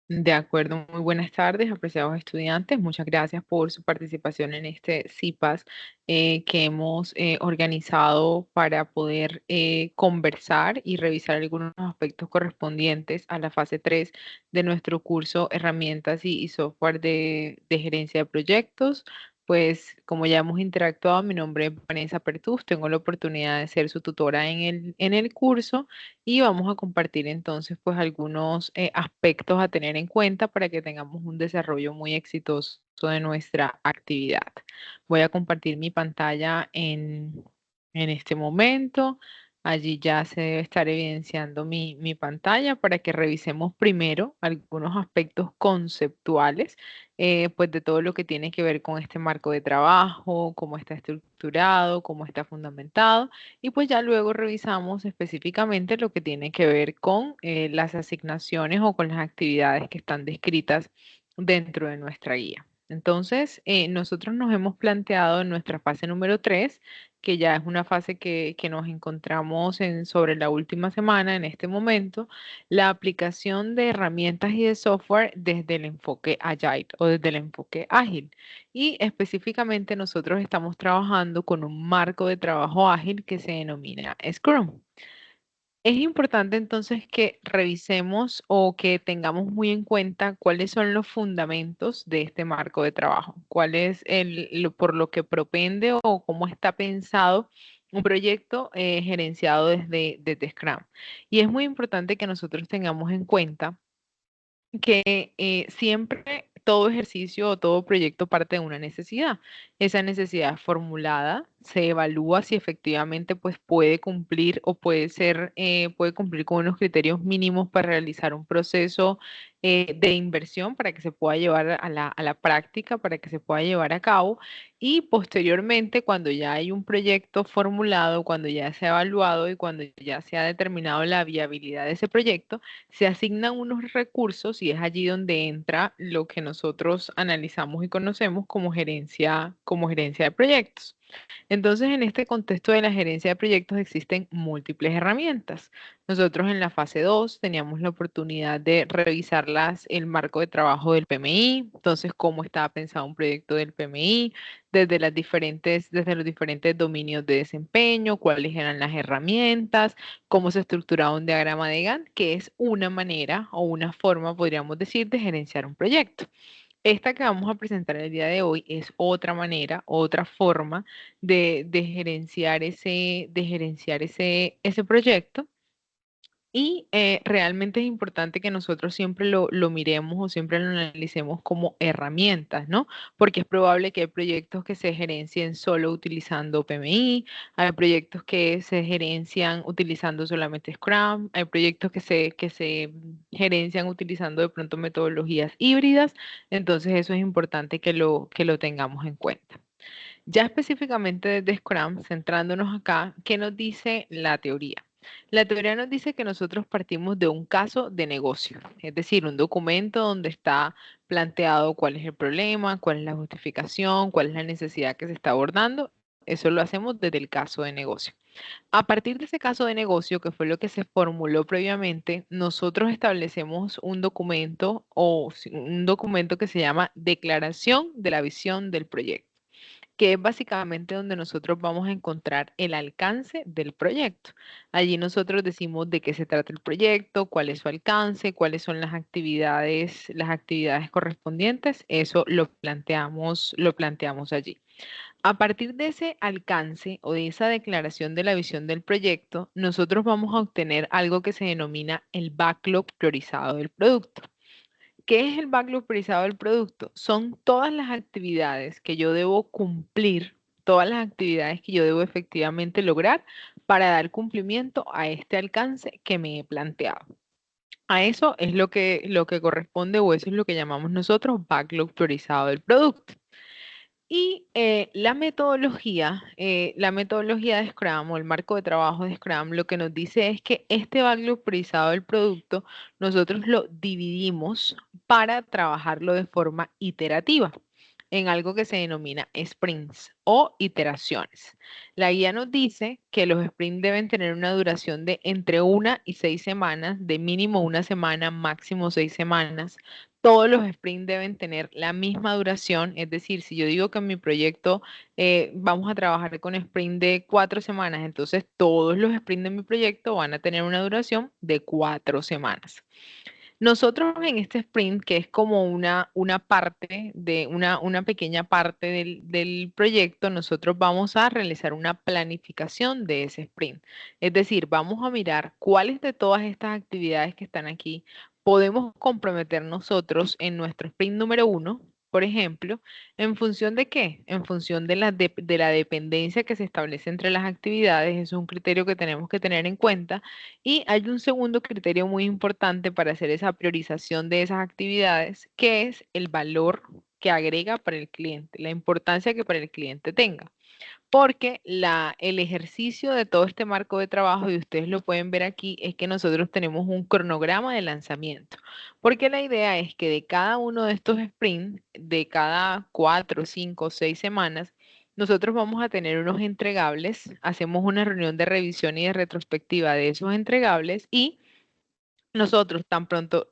De acuerdo, muy buenas tardes, apreciados estudiantes. Muchas gracias por su participación en este CIPAS que hemos organizado para poder conversar y revisar algunos aspectos correspondientes a la fase 3 de nuestro curso Herramientas y Software de Gerencia de Proyectos. Pues como ya hemos interactuado, mi nombre es Vanessa Pertús, tengo la oportunidad de ser su tutora en el curso y vamos a compartir entonces pues algunos aspectos a tener en cuenta para que tengamos un desarrollo muy exitoso de nuestra actividad. Voy a compartir mi pantalla en este momento. Allí ya se debe estar evidenciando mi pantalla para que revisemos primero algunos aspectos conceptuales pues de todo lo que tiene que ver con este marco de trabajo, cómo está estructurado, cómo está fundamentado y pues ya luego revisamos específicamente lo que tiene que ver con las asignaciones o con las actividades que están descritas dentro de nuestra guía. Entonces, nosotros nos hemos planteado en nuestra fase número 3, que ya es una fase que nos encontramos en sobre la última semana en este momento, la aplicación de herramientas y de software desde el enfoque Agile o desde el enfoque ágil. Y específicamente nosotros estamos trabajando con un marco de trabajo ágil que se denomina Scrum. Es importante entonces que revisemos o que tengamos muy en cuenta cuáles son los fundamentos de este marco de trabajo, cuál es por lo que propende o cómo está pensado un proyecto gerenciado desde Scrum. Y es muy importante que nosotros tengamos en cuenta que siempre todo ejercicio o todo proyecto parte de una necesidad. Esa necesidad es formulada, se evalúa si efectivamente pues puede cumplir o puede cumplir con unos criterios mínimos para realizar un proceso de inversión para que se pueda llevar a la práctica, para que se pueda llevar a cabo. Y posteriormente, cuando ya hay un proyecto formulado, cuando ya se ha evaluado y cuando ya se ha determinado la viabilidad de ese proyecto, se asignan unos recursos y es allí donde entra lo que nosotros analizamos y conocemos como gerencia de proyectos. Entonces, en este contexto de la gerencia de proyectos existen múltiples herramientas. Nosotros en la fase 2 teníamos la oportunidad de revisar el marco de trabajo del PMI, entonces cómo estaba pensado un proyecto del PMI, desde los diferentes dominios de desempeño, cuáles eran las herramientas, cómo se estructuraba un diagrama de Gantt, que es una manera o una forma, podríamos decir, de gerenciar un proyecto. Esta que vamos a presentar el día de hoy es otra manera, otra forma de gerenciar ese proyecto. Y realmente es importante que nosotros siempre lo miremos o siempre lo analicemos como herramientas, ¿no? Porque es probable que hay proyectos que se gerencien solo utilizando PMI, hay proyectos que se gerencian utilizando solamente Scrum, hay proyectos que se gerencian utilizando de pronto metodologías híbridas, entonces eso es importante que lo tengamos en cuenta. Ya específicamente desde Scrum, centrándonos acá, ¿qué nos dice la teoría? La teoría nos dice que nosotros partimos de un caso de negocio, es decir, un documento donde está planteado cuál es el problema, cuál es la justificación, cuál es la necesidad que se está abordando. Eso lo hacemos desde el caso de negocio. A partir de ese caso de negocio, que fue lo que se formuló previamente, nosotros establecemos un documento un documento que se llama Declaración de la Visión del Proyecto, que es básicamente donde nosotros vamos a encontrar el alcance del proyecto. Allí nosotros decimos de qué se trata el proyecto, cuál es su alcance, cuáles son las actividades correspondientes. Eso lo planteamos allí. A partir de ese alcance o de esa declaración de la visión del proyecto, nosotros vamos a obtener algo que se denomina el backlog priorizado del producto. ¿Qué es el backlog priorizado del producto? Son todas las actividades que yo debo cumplir, todas las actividades que yo debo efectivamente lograr para dar cumplimiento a este alcance que me he planteado. A eso es lo que corresponde o eso es lo que llamamos nosotros backlog priorizado del producto. Y la metodología de Scrum o el marco de trabajo de Scrum lo que nos dice es que este backlog priorizado del producto nosotros lo dividimos para trabajarlo de forma iterativa. en algo que se denomina sprints o iteraciones. La guía nos dice que los sprints deben tener una duración de entre 1 y 6 semanas, de mínimo 1 semana, máximo 6 semanas. Todos los sprints deben tener la misma duración, es decir, si yo digo que en mi proyecto vamos a trabajar con sprint de 4 semanas, entonces todos los sprints de mi proyecto van a tener una duración de 4 semanas. Nosotros en este sprint, que es como una parte de una pequeña parte del proyecto, nosotros vamos a realizar una planificación de ese sprint. Es decir, vamos a mirar cuáles de todas estas actividades que están aquí podemos comprometer nosotros en nuestro sprint número 1, por ejemplo, ¿en función de qué? En función de la dependencia que se establece entre las actividades. Es un criterio que tenemos que tener en cuenta. Y hay un segundo criterio muy importante para hacer esa priorización de esas actividades, que es el valor que agrega para el cliente, la importancia que para el cliente tenga. Porque el ejercicio de todo este marco de trabajo, y ustedes lo pueden ver aquí, es que nosotros tenemos un cronograma de lanzamiento. Porque la idea es que de cada uno de estos sprints, de cada 4, 5, 6 semanas, nosotros vamos a tener unos entregables, hacemos una reunión de revisión y de retrospectiva de esos entregables y nosotros tan pronto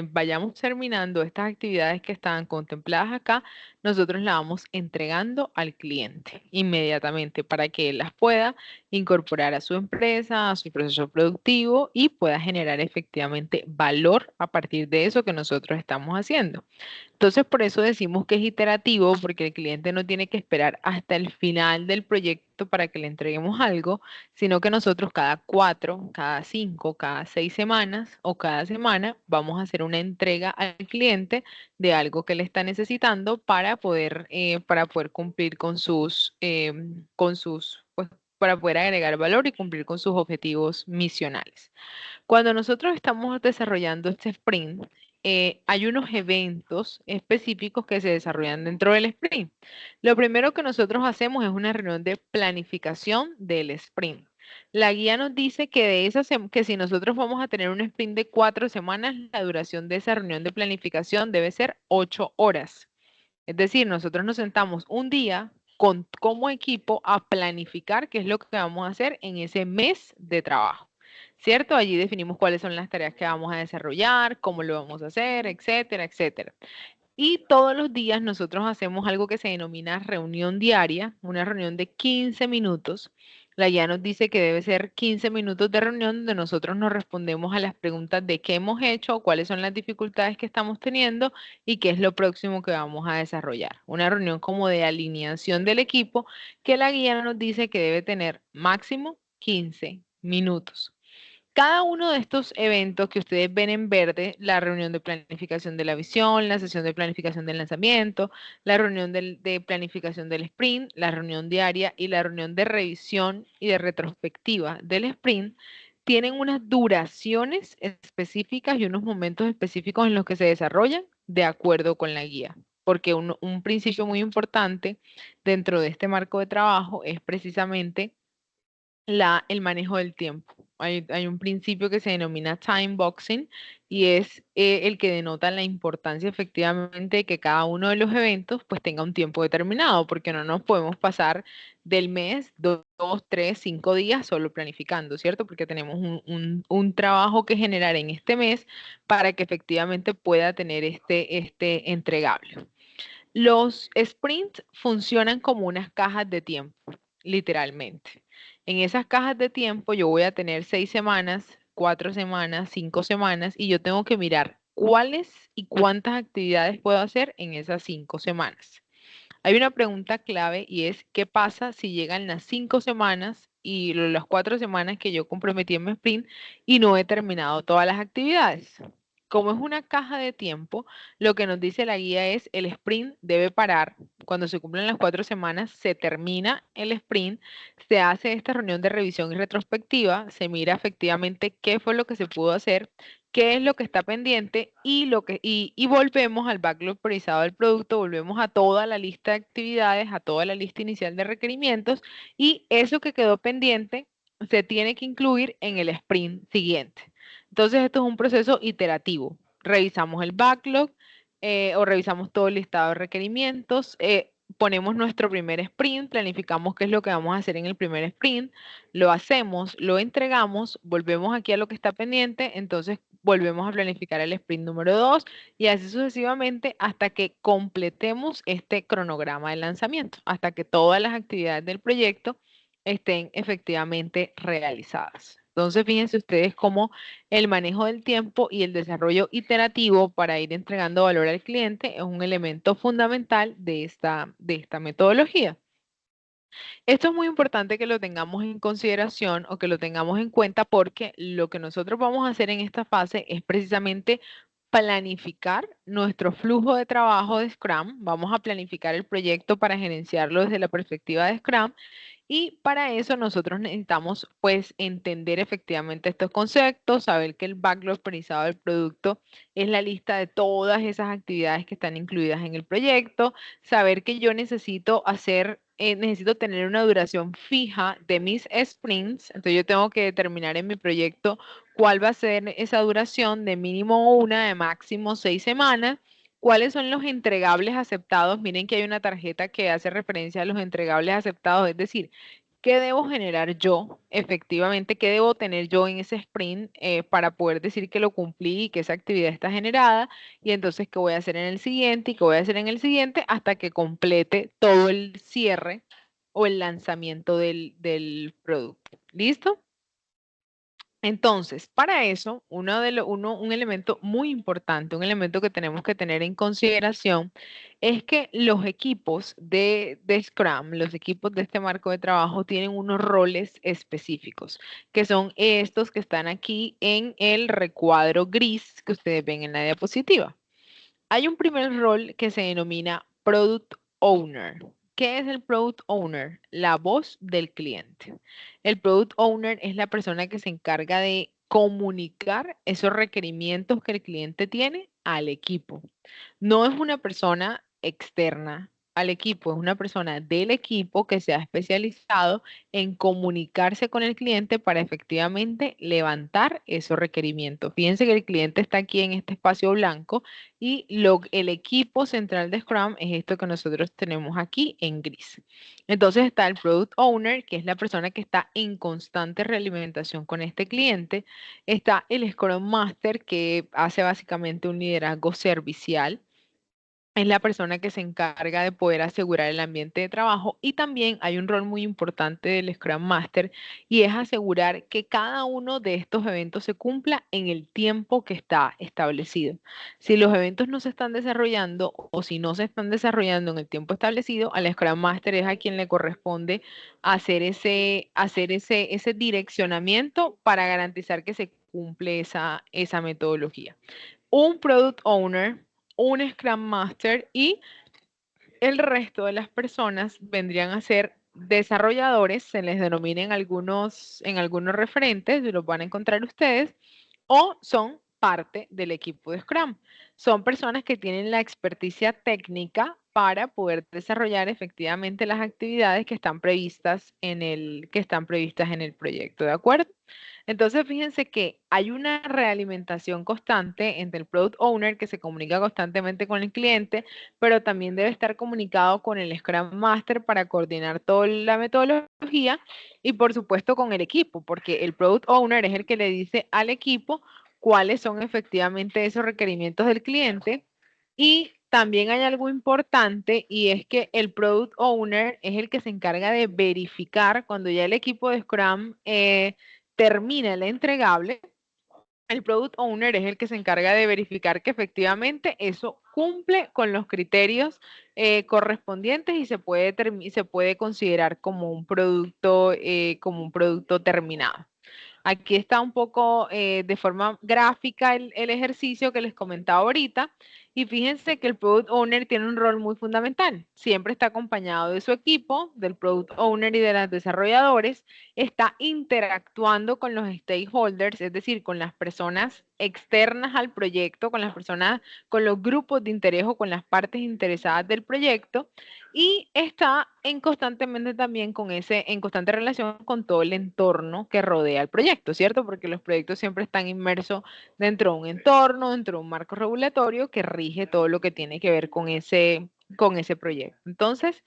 vayamos terminando estas actividades que estaban contempladas acá, nosotros las vamos entregando al cliente inmediatamente para que él las pueda incorporar a su empresa, a su proceso productivo y pueda generar efectivamente valor a partir de eso que nosotros estamos haciendo. Entonces, por eso decimos que es iterativo, porque el cliente no tiene que esperar hasta el final del proyecto para que le entreguemos algo, sino que nosotros cada 4, cada 5, cada 6 semanas o cada semana vamos a hacer una entrega al cliente de algo que le está necesitando para poder cumplir pues, para poder agregar valor y cumplir con sus objetivos misionales. Cuando nosotros estamos desarrollando este sprint, hay unos eventos específicos que se desarrollan dentro del sprint. Lo primero que nosotros hacemos es una reunión de planificación del sprint. La guía nos dice que que si nosotros vamos a tener un sprint de 4 semanas, la duración de esa reunión de planificación debe ser 8 horas. Es decir, nosotros nos sentamos un día como equipo a planificar qué es lo que vamos a hacer en ese mes de trabajo. ¿Cierto? Allí definimos cuáles son las tareas que vamos a desarrollar, cómo lo vamos a hacer, etcétera, etcétera. Y todos los días nosotros hacemos algo que se denomina reunión diaria, una reunión de 15 minutos. La guía nos dice que debe ser 15 minutos de reunión donde nosotros nos respondemos a las preguntas de qué hemos hecho, cuáles son las dificultades que estamos teniendo y qué es lo próximo que vamos a desarrollar. Una reunión como de alineación del equipo que la guía nos dice que debe tener máximo 15 minutos. Cada uno de estos eventos que ustedes ven en verde, la reunión de planificación de la visión, la sesión de planificación del lanzamiento, la reunión de planificación del sprint, la reunión diaria y la reunión de revisión y de retrospectiva del sprint, tienen unas duraciones específicas y unos momentos específicos en los que se desarrollan de acuerdo con la guía. Porque un principio muy importante dentro de este marco de trabajo es precisamente el manejo del tiempo. Hay un principio que se denomina time boxing y es el que denota la importancia efectivamente de que cada uno de los eventos pues tenga un tiempo determinado, porque no nos podemos pasar del mes 2, 3, 5 días solo planificando, ¿cierto? Porque tenemos un trabajo que generar en este mes para que efectivamente pueda tener este entregable. Los sprints funcionan como unas cajas de tiempo, literalmente. En esas cajas de tiempo yo voy a tener 6 semanas, 4 semanas, 5 semanas y yo tengo que mirar cuáles y cuántas actividades puedo hacer en esas 5 semanas. Hay una pregunta clave y es, ¿qué pasa si llegan las 5 semanas y las 4 semanas que yo comprometí en mi sprint y no he terminado todas las actividades? Como es una caja de tiempo, lo que nos dice la guía es el sprint debe parar. Cuando se cumplen las 4 semanas, se termina el sprint, se hace esta reunión de revisión y retrospectiva, se mira efectivamente qué fue lo que se pudo hacer, qué es lo que está pendiente y volvemos al backlog priorizado del producto, volvemos a toda la lista de actividades, a toda la lista inicial de requerimientos y eso que quedó pendiente se tiene que incluir en el sprint siguiente. Entonces, esto es un proceso iterativo. Revisamos el backlog, o revisamos todo el listado de requerimientos, ponemos nuestro primer sprint, planificamos qué es lo que vamos a hacer en el primer sprint, lo hacemos, lo entregamos, volvemos aquí a lo que está pendiente, entonces volvemos a planificar el sprint número 2 y así sucesivamente hasta que completemos este cronograma de lanzamiento, hasta que todas las actividades del proyecto estén efectivamente realizadas. Entonces, fíjense ustedes cómo el manejo del tiempo y el desarrollo iterativo para ir entregando valor al cliente es un elemento fundamental de esta metodología. Esto es muy importante que lo tengamos en consideración o que lo tengamos en cuenta porque lo que nosotros vamos a hacer en esta fase es precisamente planificar nuestro flujo de trabajo de Scrum. Vamos a planificar el proyecto para gerenciarlo desde la perspectiva de Scrum y para eso nosotros necesitamos pues entender efectivamente estos conceptos, saber que el backlog priorizado del producto es la lista de todas esas actividades que están incluidas en el proyecto, saber que yo necesito necesito tener una duración fija de mis sprints, entonces yo tengo que determinar en mi proyecto cuál va a ser esa duración de mínimo una, de máximo 6 semanas. ¿Cuáles son los entregables aceptados? Miren que hay una tarjeta que hace referencia a los entregables aceptados, es decir, ¿qué debo generar yo efectivamente? ¿Qué debo tener yo en ese sprint para poder decir que lo cumplí y que esa actividad está generada? Y entonces, ¿qué voy a hacer en el siguiente? ¿Y qué voy a hacer en el siguiente? Hasta que complete todo el cierre o el lanzamiento del producto. ¿Listo? Entonces, para eso, un elemento muy importante, un elemento que tenemos que tener en consideración es que los equipos de Scrum, los equipos de este marco de trabajo tienen unos roles específicos, que son estos que están aquí en el recuadro gris que ustedes ven en la diapositiva. Hay un primer rol que se denomina Product Owner. ¿Qué es el Product Owner? La voz del cliente. El Product Owner es la persona que se encarga de comunicar esos requerimientos que el cliente tiene al equipo. No es una persona externa al equipo, es una persona del equipo que se ha especializado en comunicarse con el cliente para efectivamente levantar esos requerimientos. Fíjense que el cliente está aquí en este espacio blanco y el equipo central de Scrum es esto que nosotros tenemos aquí en gris. Entonces está el Product Owner, que es la persona que está en constante realimentación con este cliente. Está el Scrum Master, que hace básicamente un liderazgo servicial. Es la persona que se encarga de poder asegurar el ambiente de trabajo y también hay un rol muy importante del Scrum Master y es asegurar que cada uno de estos eventos se cumpla en el tiempo que está establecido. Si los eventos no se están desarrollando o si no se están desarrollando en el tiempo establecido, al Scrum Master es a quien le corresponde hacer ese direccionamiento para garantizar que se cumple esa metodología. Un Product Owner, un Scrum Master y el resto de las personas vendrían a ser desarrolladores, se les denominen en algunos referentes, los van a encontrar ustedes, o son parte del equipo de Scrum. Son personas que tienen la experticia técnica para poder desarrollar efectivamente las actividades que están previstas en el proyecto, ¿de acuerdo? Entonces, fíjense que hay una realimentación constante entre el Product Owner que se comunica constantemente con el cliente, pero también debe estar comunicado con el Scrum Master para coordinar toda la metodología y por supuesto con el equipo, porque el Product Owner es el que le dice al equipo cuáles son efectivamente esos requerimientos del cliente. Y también hay algo importante y es que el Product Owner es el que se encarga de verificar cuando ya el equipo de Scrum termina el entregable. El Product Owner es el que se encarga de verificar que efectivamente eso cumple con los criterios correspondientes y se puede considerar como un producto terminado. Aquí está un poco de forma gráfica el ejercicio que les comentaba ahorita. Y fíjense que el Product Owner tiene un rol muy fundamental. Siempre está acompañado de su equipo, del Product Owner y de los desarrolladores. Está interactuando con los stakeholders, es decir, con las personas externas al proyecto, con las personas, con los grupos de interés o con las partes interesadas del proyecto y está constantemente también en constante relación con todo el entorno que rodea el proyecto, ¿cierto? Porque los proyectos siempre están inmersos dentro de un entorno, dentro de un marco regulatorio que rige rige todo lo que tiene que ver con ese proyecto. Entonces,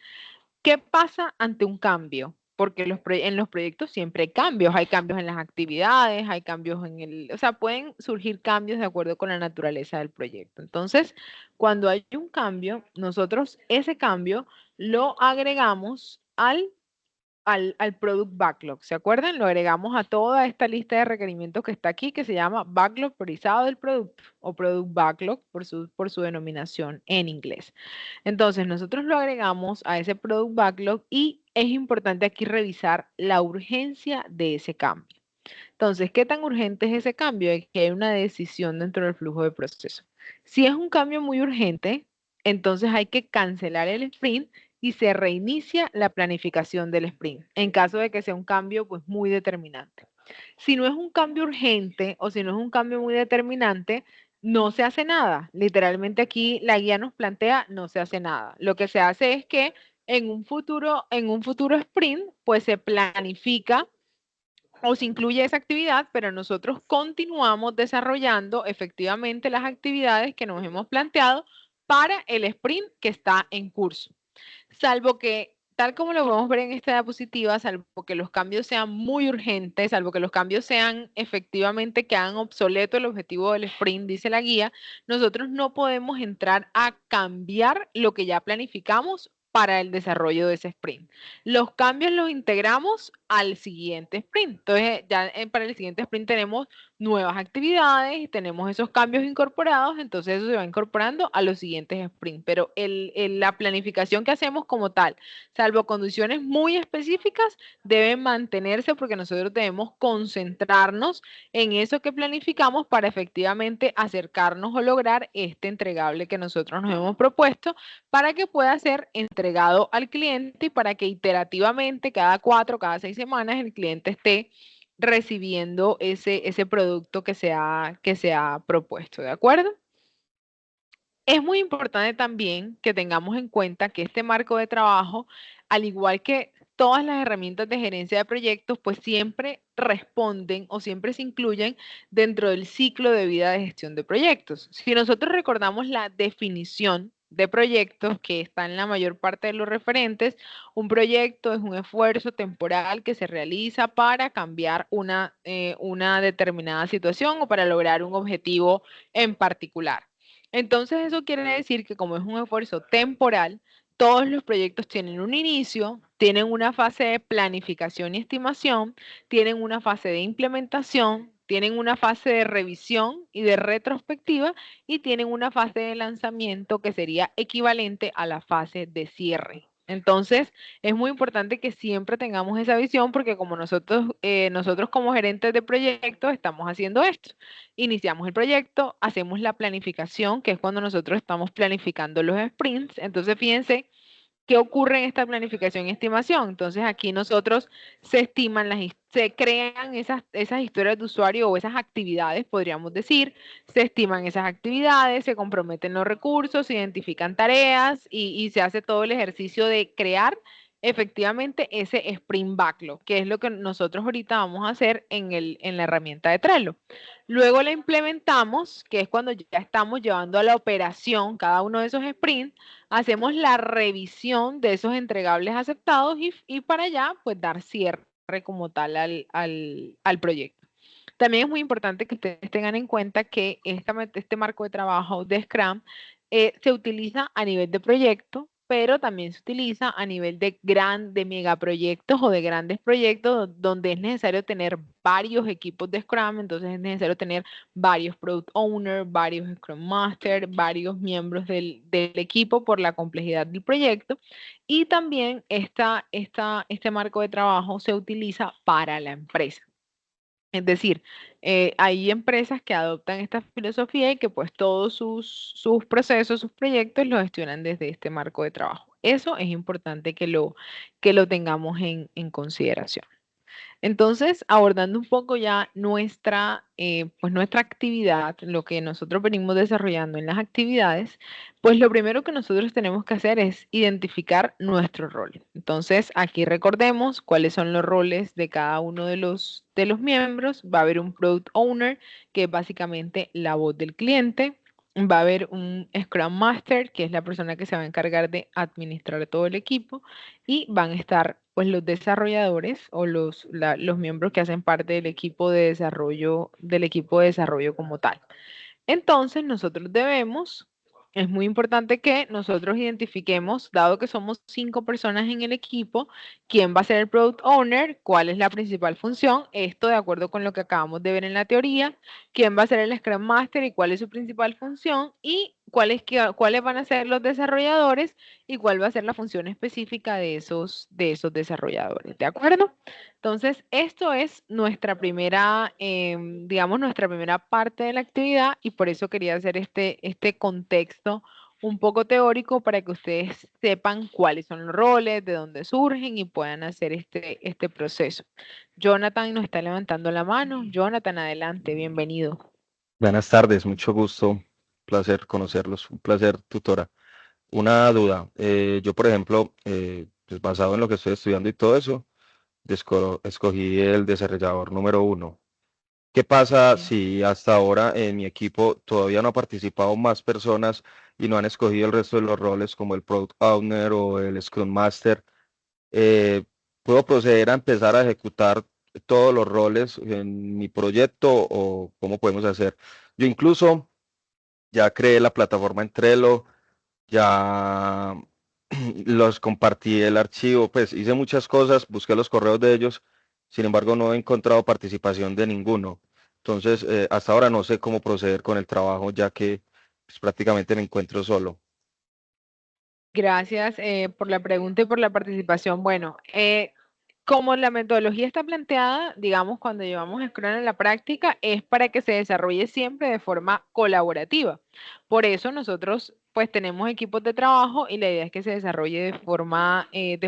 ¿qué pasa ante un cambio? Porque en los proyectos siempre hay cambios en las actividades, hay cambios o sea, pueden surgir cambios de acuerdo con la naturaleza del proyecto. Entonces, cuando hay un cambio, nosotros ese cambio lo agregamos al Product Backlog. ¿Se acuerdan? Lo agregamos a toda esta lista de requerimientos que está aquí, que se llama Backlog Priorizado del Producto o Product Backlog por su denominación en inglés. Entonces, nosotros lo agregamos a ese Product Backlog y es importante aquí revisar la urgencia de ese cambio. Entonces, ¿qué tan urgente es ese cambio? Es que hay una decisión dentro del flujo de proceso. Si es un cambio muy urgente, entonces hay que cancelar el sprint y se reinicia la planificación del sprint, en caso de que sea un cambio pues muy determinante. Si no es un cambio urgente o si no es un cambio muy determinante, no se hace nada. Literalmente aquí la guía nos plantea, no se hace nada. Lo que se hace es que en un futuro sprint, pues se planifica o se incluye esa actividad, pero nosotros continuamos desarrollando efectivamente las actividades que nos hemos planteado para el sprint que está en curso. Salvo que, tal como lo podemos ver en esta diapositiva, salvo que los cambios sean muy urgentes, salvo que los cambios sean efectivamente que hagan obsoleto el objetivo del sprint, dice la guía, nosotros no podemos entrar a cambiar lo que ya planificamos para el desarrollo de ese sprint. Los cambios los integramos al siguiente sprint. Entonces, ya para el siguiente sprint tenemos nuevas actividades y tenemos esos cambios incorporados, entonces eso se va incorporando a los siguientes sprints. Pero la planificación que hacemos como tal, salvo condiciones muy específicas, debe mantenerse porque nosotros debemos concentrarnos en eso que planificamos para efectivamente acercarnos o lograr este entregable que nosotros nos hemos propuesto para que pueda ser entregado al cliente y para que iterativamente cada 4, cada 6 semanas el cliente esté recibiendo ese producto que se ha propuesto, ¿de acuerdo? Es muy importante también que tengamos en cuenta que este marco de trabajo, al igual que todas las herramientas de gerencia de proyectos, pues siempre responden o siempre se incluyen dentro del ciclo de vida de gestión de proyectos. Si nosotros recordamos la definición de proyectos que está en la mayor parte de los referentes, un proyecto es un esfuerzo temporal que se realiza para cambiar una determinada situación o para lograr un objetivo en particular. Entonces eso quiere decir que como es un esfuerzo temporal, todos los proyectos tienen un inicio, tienen una fase de planificación y estimación, tienen una fase de implementación, tienen una fase de revisión y de retrospectiva y tienen una fase de lanzamiento que sería equivalente a la fase de cierre. Entonces, es muy importante que siempre tengamos esa visión porque como nosotros como gerentes de proyectos estamos haciendo esto. Iniciamos el proyecto, hacemos la planificación, que es cuando nosotros estamos planificando los sprints. Entonces, fíjense qué ocurre en esta planificación y estimación. Entonces, aquí nosotros se crean esas historias de usuario o esas actividades, podríamos decir, se estiman esas actividades, se comprometen los recursos, se identifican tareas y se hace todo el ejercicio de crear efectivamente ese sprint backlog, que es lo que nosotros ahorita vamos a hacer en la herramienta de Trello. Luego la implementamos, que es cuando ya estamos llevando a la operación cada uno de esos sprints, hacemos la revisión de esos entregables aceptados y para allá pues dar cierre como tal al proyecto. También es muy importante que ustedes tengan en cuenta que este marco de trabajo de Scrum se utiliza a nivel de proyecto, pero también se utiliza a nivel de megaproyectos o de grandes proyectos donde es necesario tener varios equipos de Scrum, entonces es necesario tener varios Product Owners, varios Scrum Master, varios miembros del equipo por la complejidad del proyecto. Y también este marco de trabajo se utiliza para la empresa. Es decir, hay empresas que adoptan esta filosofía y que pues todos sus procesos, sus proyectos los gestionan desde este marco de trabajo. Eso es importante que lo tengamos en consideración. Entonces, abordando un poco ya nuestra actividad, lo que nosotros venimos desarrollando en las actividades, pues lo primero que nosotros tenemos que hacer es identificar nuestro rol. Entonces, aquí recordemos cuáles son los roles de cada uno de los miembros. Va a haber un Product Owner, que es básicamente la voz del cliente. Va a haber un Scrum Master, que es la persona que se va a encargar de administrar todo el equipo, y van a estar pues los desarrolladores o los miembros que hacen parte del equipo de desarrollo como tal. Entonces, nosotros debemos, es muy importante que nosotros identifiquemos, dado que somos 5 personas en el equipo, quién va a ser el product owner, cuál es la principal función, esto de acuerdo con lo que acabamos de ver en la teoría, quién va a ser el Scrum Master y cuál es su principal función, y cuáles van a ser los desarrolladores y cuál va a ser la función específica de esos desarrolladores, ¿de acuerdo? Entonces, esto es nuestra primera, digamos, nuestra primera parte de la actividad y por eso quería hacer este contexto un poco teórico para que ustedes sepan cuáles son los roles, de dónde surgen y puedan hacer este proceso. Jonathan nos está levantando la mano. Jonathan, adelante, bienvenido. Buenas tardes, mucho gusto, placer conocerlos, un placer, tutora. Una duda, yo por ejemplo, pues basado en lo que estoy estudiando y todo eso, escogí el desarrollador número 1. ¿Qué pasa Sí. si hasta ahora en mi equipo todavía no ha participado más personas y no han escogido el resto de los roles como el Product Owner o el Scrum Master? Eh, ¿Puedo proceder a empezar a ejecutar todos los roles en mi proyecto o cómo podemos hacer? Yo incluso ya creé la plataforma en Trello, ya los compartí el archivo, pues hice muchas cosas, busqué los correos de ellos, sin embargo no he encontrado participación de ninguno. Entonces, hasta ahora no sé cómo proceder con el trabajo, ya que pues, prácticamente me encuentro solo. Gracias por la pregunta y por la participación. Bueno, como la metodología está planteada, digamos, cuando llevamos Scrum en la práctica, es para que se desarrolle siempre de forma colaborativa. Por eso nosotros, pues, tenemos equipos de trabajo y la idea es que se desarrolle de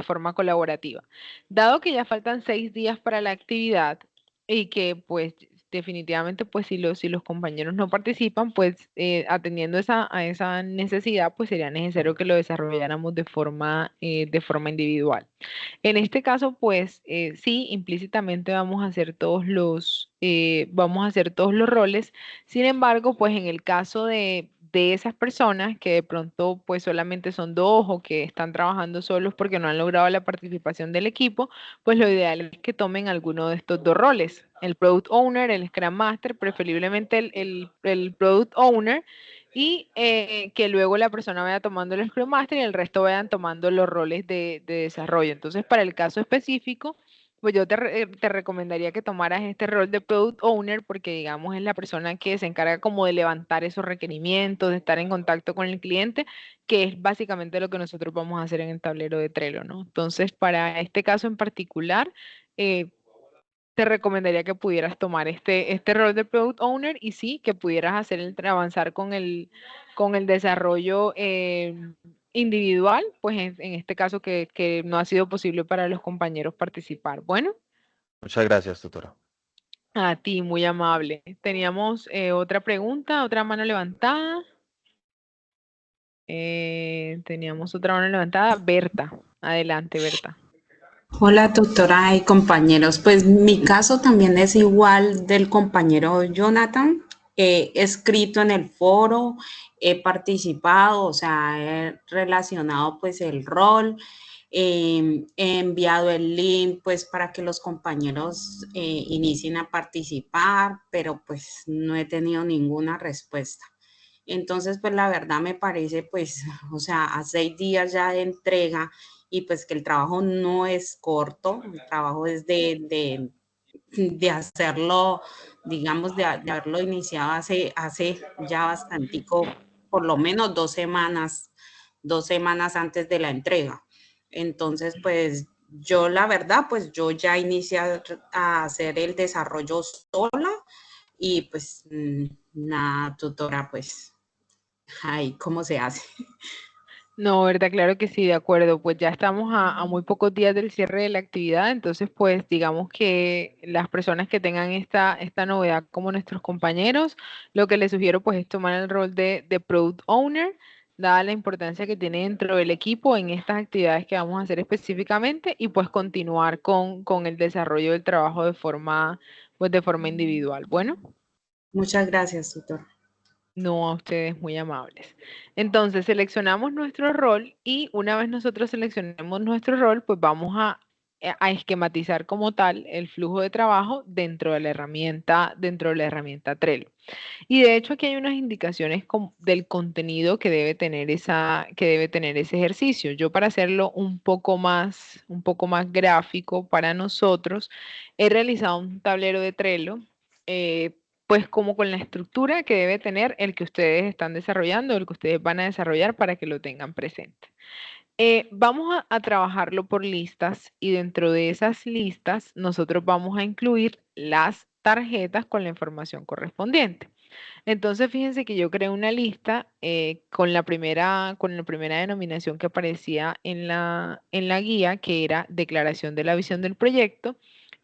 forma colaborativa. Dado que ya faltan 6 días para la actividad y que, pues, definitivamente, pues, si los compañeros no participan, pues, atendiendo a esa necesidad, pues, sería necesario que lo desarrolláramos de forma individual. En este caso, pues sí, implícitamente vamos a hacer todos los roles. Sin embargo, pues en el caso de esas personas que de pronto pues solamente son dos o que están trabajando solos porque no han logrado la participación del equipo, pues lo ideal es que tomen alguno de estos dos roles, el Product Owner, el Scrum Master, preferiblemente el Product Owner y que luego la persona vaya tomando el Scrum Master y el resto vayan tomando los roles de desarrollo. Entonces, para el caso específico, pues yo te recomendaría que tomaras este rol de Product Owner porque, digamos, es la persona que se encarga como de levantar esos requerimientos, de estar en contacto con el cliente, que es básicamente lo que nosotros vamos a hacer en el tablero de Trello, ¿no? Entonces, para este caso en particular, eh, te recomendaría que pudieras tomar este rol de Product Owner y sí, que pudieras avanzar con el desarrollo individual, pues en este caso que no ha sido posible para los compañeros participar. Bueno, Muchas gracias, tutora. a ti, muy amable. Teníamos otra pregunta, otra mano levantada. Teníamos otra mano levantada. Berta, adelante, Berta. Hola, doctora y compañeros. Pues mi caso también es igual del compañero Jonathan. He escrito en el foro, he participado, o sea, he relacionado pues el rol, he enviado el link pues para que los compañeros inicien a participar, pero pues no he tenido ninguna respuesta. Entonces, pues la verdad me parece, pues, o sea, a 6 días ya de entrega y pues que el trabajo no es corto, el trabajo es de hacerlo, digamos, de haberlo iniciado hace ya bastantico, por lo menos 2 semanas antes de la entrega. Entonces, pues yo la verdad, pues yo ya inicié a hacer el desarrollo sola y pues nada, tutora, pues ay, ¿cómo se hace? No, ¿verdad? Claro que sí, de acuerdo. Pues ya estamos a muy pocos días del cierre de la actividad, entonces pues digamos que las personas que tengan esta novedad como nuestros compañeros, lo que les sugiero pues es tomar el rol de Product Owner, dada la importancia que tiene dentro del equipo en estas actividades que vamos a hacer específicamente y pues continuar con el desarrollo del trabajo de forma individual. Bueno. Muchas gracias, tutor. No, a ustedes muy amables. Entonces, seleccionamos nuestro rol y una vez nosotros seleccionemos nuestro rol, pues vamos a esquematizar como tal el flujo de trabajo dentro de la herramienta Trello. Y de hecho aquí hay unas indicaciones del contenido que debe tener ese ejercicio. Yo para hacerlo un poco más gráfico para nosotros, he realizado un tablero de Trello, pues como con la estructura que debe tener el que ustedes están desarrollando, el que ustedes van a desarrollar para que lo tengan presente. Vamos a trabajarlo por listas y dentro de esas listas nosotros vamos a incluir las tarjetas con la información correspondiente. Entonces, fíjense que yo creé una lista con la primera denominación que aparecía en la guía, que era declaración de la visión del proyecto,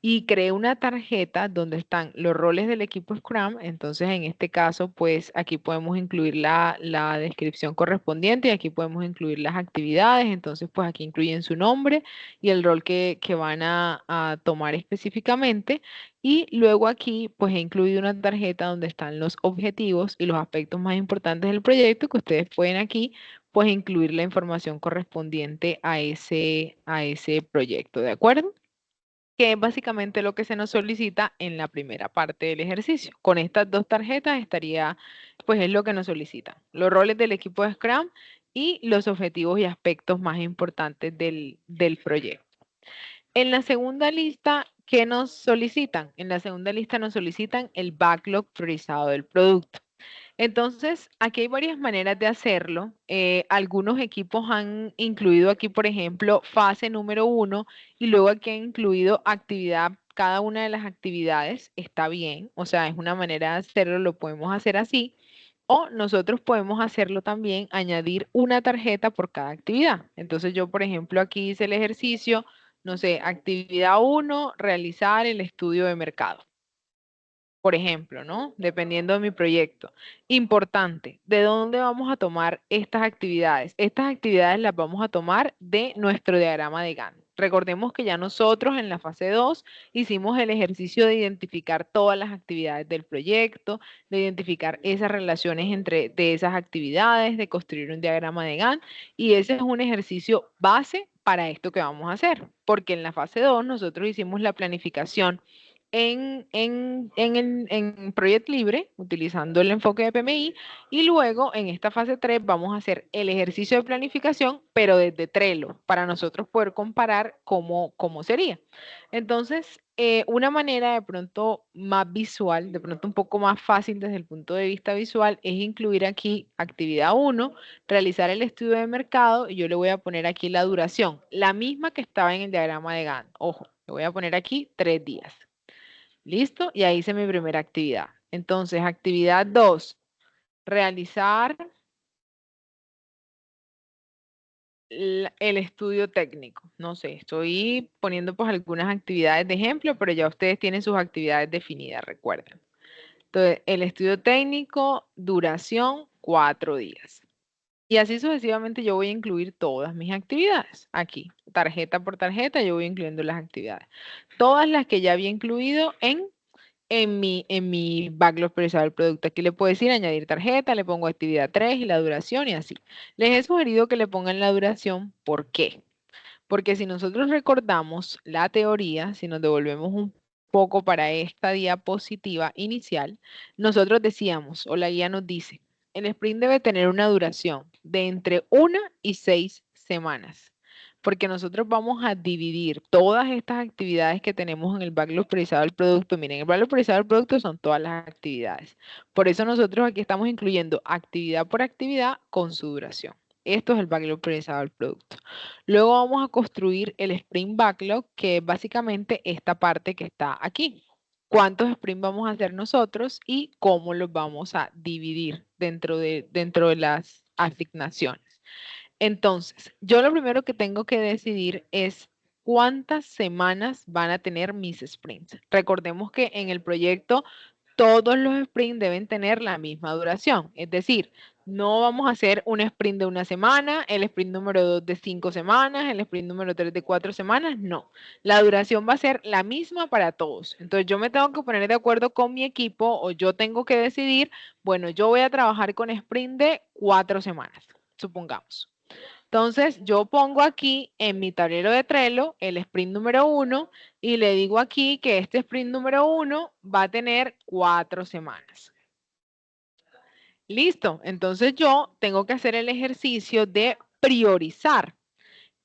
y creé una tarjeta donde están los roles del equipo Scrum. Entonces, en este caso, pues aquí podemos incluir la descripción correspondiente y aquí podemos incluir las actividades. Entonces, pues aquí incluyen su nombre y el rol que van a tomar específicamente. Y luego aquí pues he incluido una tarjeta donde están los objetivos y los aspectos más importantes del proyecto que ustedes pueden aquí pues incluir la información correspondiente a ese proyecto, ¿de acuerdo? Que es básicamente lo que se nos solicita en la primera parte del ejercicio. Con estas dos tarjetas estaría, pues es lo que nos solicitan. Los roles del equipo de Scrum y los objetivos y aspectos más importantes del proyecto. En la segunda lista, ¿qué nos solicitan? En la segunda lista nos solicitan el backlog priorizado del producto. Entonces, aquí hay varias maneras de hacerlo. Algunos equipos han incluido aquí, por ejemplo, fase número 1 y luego aquí han incluido actividad. Cada una de las actividades está bien, o sea, es una manera de hacerlo, lo podemos hacer así. O nosotros podemos hacerlo también, añadir una tarjeta por cada actividad. Entonces yo, por ejemplo, aquí hice el ejercicio, no sé, actividad 1, realizar el estudio de mercado, por ejemplo, ¿no? Dependiendo de mi proyecto. Importante, ¿de dónde vamos a tomar estas actividades? Estas actividades las vamos a tomar de nuestro diagrama de Gantt. Recordemos que ya nosotros en la fase 2 hicimos el ejercicio de identificar todas las actividades del proyecto, de identificar esas relaciones de esas actividades, de construir un diagrama de Gantt, y ese es un ejercicio base para esto que vamos a hacer, porque en la fase 2 nosotros hicimos la planificación en Project Libre, utilizando el enfoque de PMI, y luego en esta fase 3 vamos a hacer el ejercicio de planificación, pero desde Trello, para nosotros poder comparar cómo sería. Entonces, una manera de pronto más visual, de pronto un poco más fácil desde el punto de vista visual, es incluir aquí actividad 1, realizar el estudio de mercado, y yo le voy a poner aquí la duración, la misma que estaba en el diagrama de Gantt. Ojo, le voy a poner aquí 3 días. ¿Listo? Y ahí hice mi primera actividad. Entonces, actividad 2, realizar el estudio técnico. No sé, estoy poniendo pues algunas actividades de ejemplo, pero ya ustedes tienen sus actividades definidas, recuerden. Entonces, el estudio técnico, duración, 4 días. Y así sucesivamente yo voy a incluir todas mis actividades aquí. Tarjeta por tarjeta, yo voy incluyendo las actividades. Todas las que ya había incluido en mi backlog priorizado del producto. Aquí le puedo decir añadir tarjeta, le pongo actividad 3 y la duración y así. Les he sugerido que le pongan la duración. ¿Por qué? Porque si nosotros recordamos la teoría, si nos devolvemos un poco para esta diapositiva inicial, nosotros decíamos, o la guía nos dice, el sprint debe tener una duración de entre 1 y 6 semanas, porque nosotros vamos a dividir todas estas actividades que tenemos en el backlog priorizado del producto. Miren, el backlog priorizado del producto son todas las actividades. Por eso nosotros aquí estamos incluyendo actividad por actividad con su duración. Esto es el backlog priorizado del producto. Luego vamos a construir el sprint backlog, que es básicamente esta parte que está aquí. ¿Cuántos sprints vamos a hacer nosotros y cómo los vamos a dividir dentro de las asignaciones? Entonces, yo lo primero que tengo que decidir es cuántas semanas van a tener mis sprints. Recordemos que en el proyecto todos los sprints deben tener la misma duración. Es decir, no vamos a hacer un sprint de una semana, el sprint número 2 de 5 semanas, el sprint número 3 de 4 semanas, no. La duración va a ser la misma para todos. Entonces yo me tengo que poner de acuerdo con mi equipo o yo tengo que decidir, bueno, yo voy a trabajar con sprint de 4 semanas, supongamos. Entonces, yo pongo aquí en mi tablero de Trello el sprint número 1 y le digo aquí que este sprint número 1 va a tener 4 semanas. Listo, entonces yo tengo que hacer el ejercicio de priorizar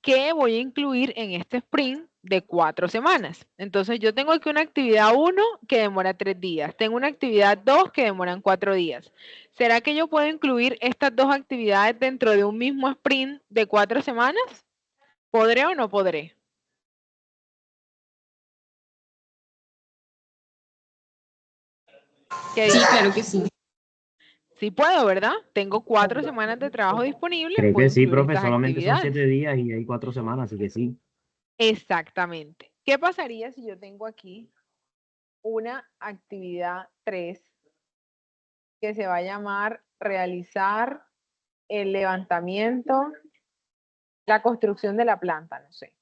qué voy a incluir en este sprint de 4 semanas. Entonces yo tengo aquí una actividad 1 que demora 3 días, tengo una actividad 2 que demoran 4 días. ¿Será que yo puedo incluir estas dos actividades dentro de un mismo sprint de 4 semanas? ¿Podré o no podré? Sí, claro que sí. Sí puedo, ¿verdad? Tengo 4 semanas de trabajo disponible, Creo puedo que sí, incluir profe, estas solamente son actividades. 7 días y hay 4 semanas, así que sí. Exactamente. ¿Qué pasaría si yo tengo aquí una actividad 3 que se va a llamar realizar el levantamiento, la construcción de la planta, no sé?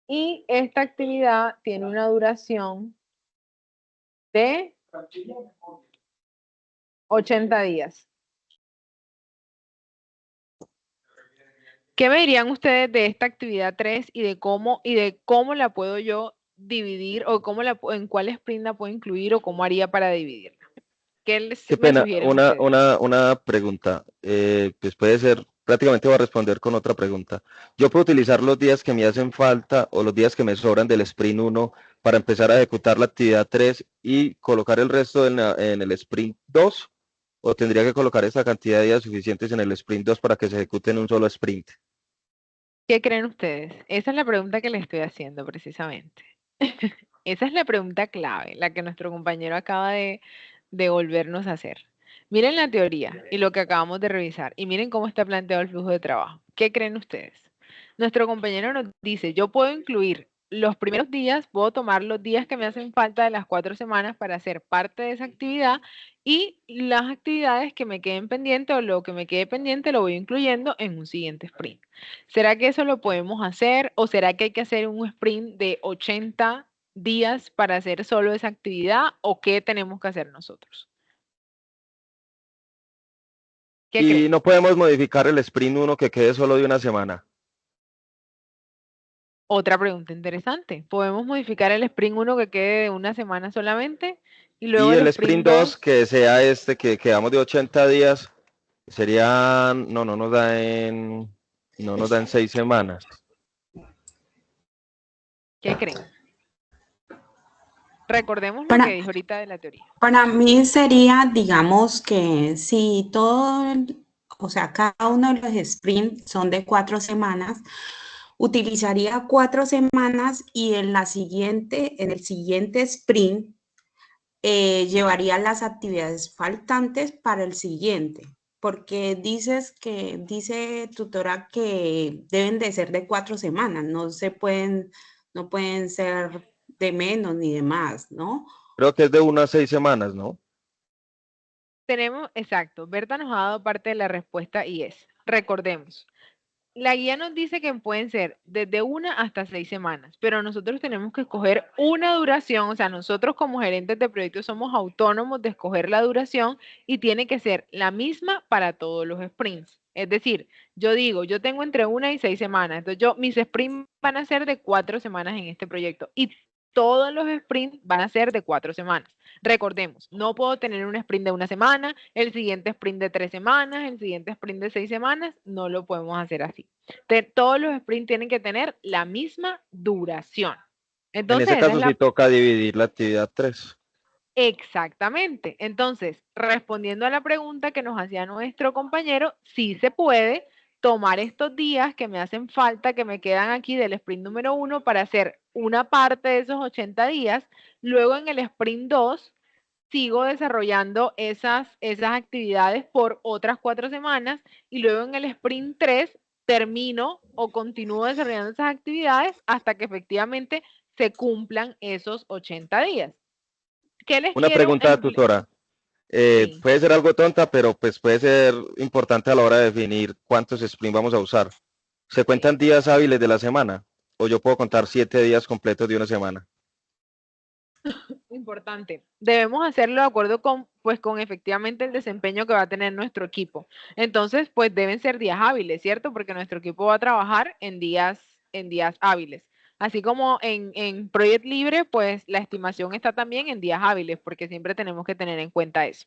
Y esta actividad tiene una duración de 80 días. ¿Qué me dirían ustedes de esta actividad 3 y de cómo la puedo yo dividir o en cuál sprint la puedo incluir o cómo haría para dividirla? ¿Qué Qué me pena, sugieren ustedes? una pregunta. Pues puede ser, prácticamente voy a responder con otra pregunta. Yo puedo utilizar los días que me hacen falta o los días que me sobran del sprint 1 para empezar a ejecutar la actividad 3 y colocar el resto en el sprint 2, o tendría que colocar esa cantidad de días suficientes en el sprint 2 para que se ejecute en un solo sprint. ¿Qué creen ustedes? Esa es la pregunta que les estoy haciendo precisamente. Esa es la pregunta clave, la que nuestro compañero acaba de volvernos a hacer. Miren la teoría y lo que acabamos de revisar y miren cómo está planteado el flujo de trabajo. ¿Qué creen ustedes? Nuestro compañero nos dice, yo puedo incluir los primeros días, puedo tomar los días que me hacen falta de las 4 semanas para hacer parte de esa actividad y las actividades que me queden pendientes o lo que me quede pendiente lo voy incluyendo en un siguiente sprint. ¿Será que eso lo podemos hacer o será que hay que hacer un sprint de 80 días para hacer solo esa actividad o qué tenemos que hacer nosotros? ¿Qué Y creen? no podemos modificar el sprint 1 que quede solo de una semana. Otra pregunta interesante. ¿Podemos modificar el sprint 1 que quede de una semana solamente y luego Y el el sprint sprint 2 2? que sea este que quedamos de 80 días, serían, no nos da no nos dan 6 semanas. ¿Qué creen? Recordemos lo Para, que dijo ahorita de la teoría. para mí sería, digamos que si o sea, cada uno de los sprints son de 4 semanas, utilizaría 4 semanas y en el siguiente sprint, llevaría las actividades faltantes para el siguiente, porque dice tutora que deben de ser de 4 semanas, no pueden ser de menos ni de más, ¿no? Creo que es de 1 a 6 semanas, ¿no? Tenemos, exacto, Berta nos ha dado parte de la respuesta y es, recordemos, la guía nos dice que pueden ser desde 1 hasta 6 semanas, pero nosotros tenemos que escoger una duración, o sea, nosotros como gerentes de proyectos somos autónomos de escoger la duración y tiene que ser la misma para todos los sprints. Es decir, yo digo, yo tengo entre 1 y 6 semanas, entonces mis sprints van a ser de 4 semanas en este proyecto y todos los sprints van a ser de 4 semanas. Recordemos, no puedo tener un sprint de una semana, el siguiente sprint de 3 semanas, el siguiente sprint de 6 semanas, no lo podemos hacer así. Todos los sprints tienen que tener la misma duración. En Entonces, ese esa es caso sí la... toca dividir la actividad 3. Exactamente. Entonces, respondiendo a la pregunta que nos hacía nuestro compañero, sí se puede tomar estos días que me hacen falta, que me quedan aquí del sprint número 1 para hacer una parte de esos 80 días. Luego en el sprint 2 sigo desarrollando esas actividades por otras 4 semanas y luego en el sprint 3 termino o continúo desarrollando esas actividades hasta que efectivamente se cumplan esos 80 días. ¿Qué les Una quiero pregunta, tutora. Sí. Puede ser algo tonta, pero pues puede ser importante a la hora de definir cuántos sprints vamos a usar. ¿Se cuentan días hábiles de la semana? ¿O yo puedo contar 7 días completos de una semana? Importante. Debemos hacerlo de acuerdo con, pues, con efectivamente el desempeño que va a tener nuestro equipo. Entonces, pues deben ser días hábiles, ¿cierto? Porque nuestro equipo va a trabajar en días hábiles. Así como en Project Libre, pues la estimación está también en días hábiles, porque siempre tenemos que tener en cuenta eso.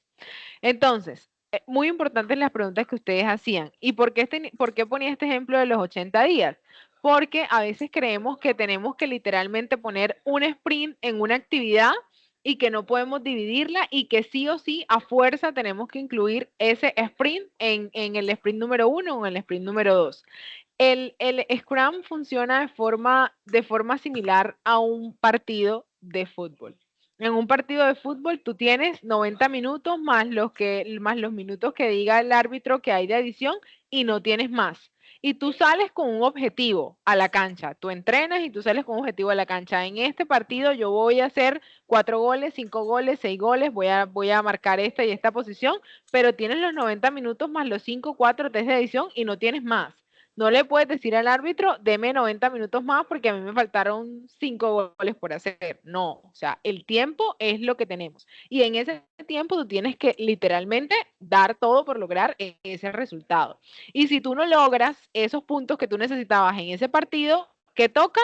Entonces, muy importantes las preguntas que ustedes hacían. ¿Y por qué ponía este ejemplo de los 80 días? Porque a veces creemos que tenemos que literalmente poner un sprint en una actividad y que no podemos dividirla y que sí o sí a fuerza tenemos que incluir ese sprint en el sprint número 1 o en el sprint número 2. El Scrum funciona de forma similar a un partido de fútbol. En un partido de fútbol tú tienes 90 minutos más los minutos que diga el árbitro que hay de adición y no tienes más. Y tú sales con un objetivo a la cancha. Tú entrenas y tú sales con un objetivo a la cancha. En este partido yo voy a hacer 4 goles, 5 goles, 6 goles, voy a marcar esta y esta posición, pero tienes los 90 minutos más los 5, 4 test de adición y no tienes más. No le puedes decir al árbitro, deme 90 minutos más porque a mí me faltaron 5 goles por hacer. No, o sea, el tiempo es lo que tenemos. Y en ese tiempo tú tienes que literalmente dar todo por lograr ese resultado. Y si tú no logras esos puntos que tú necesitabas en ese partido, ¿qué toca?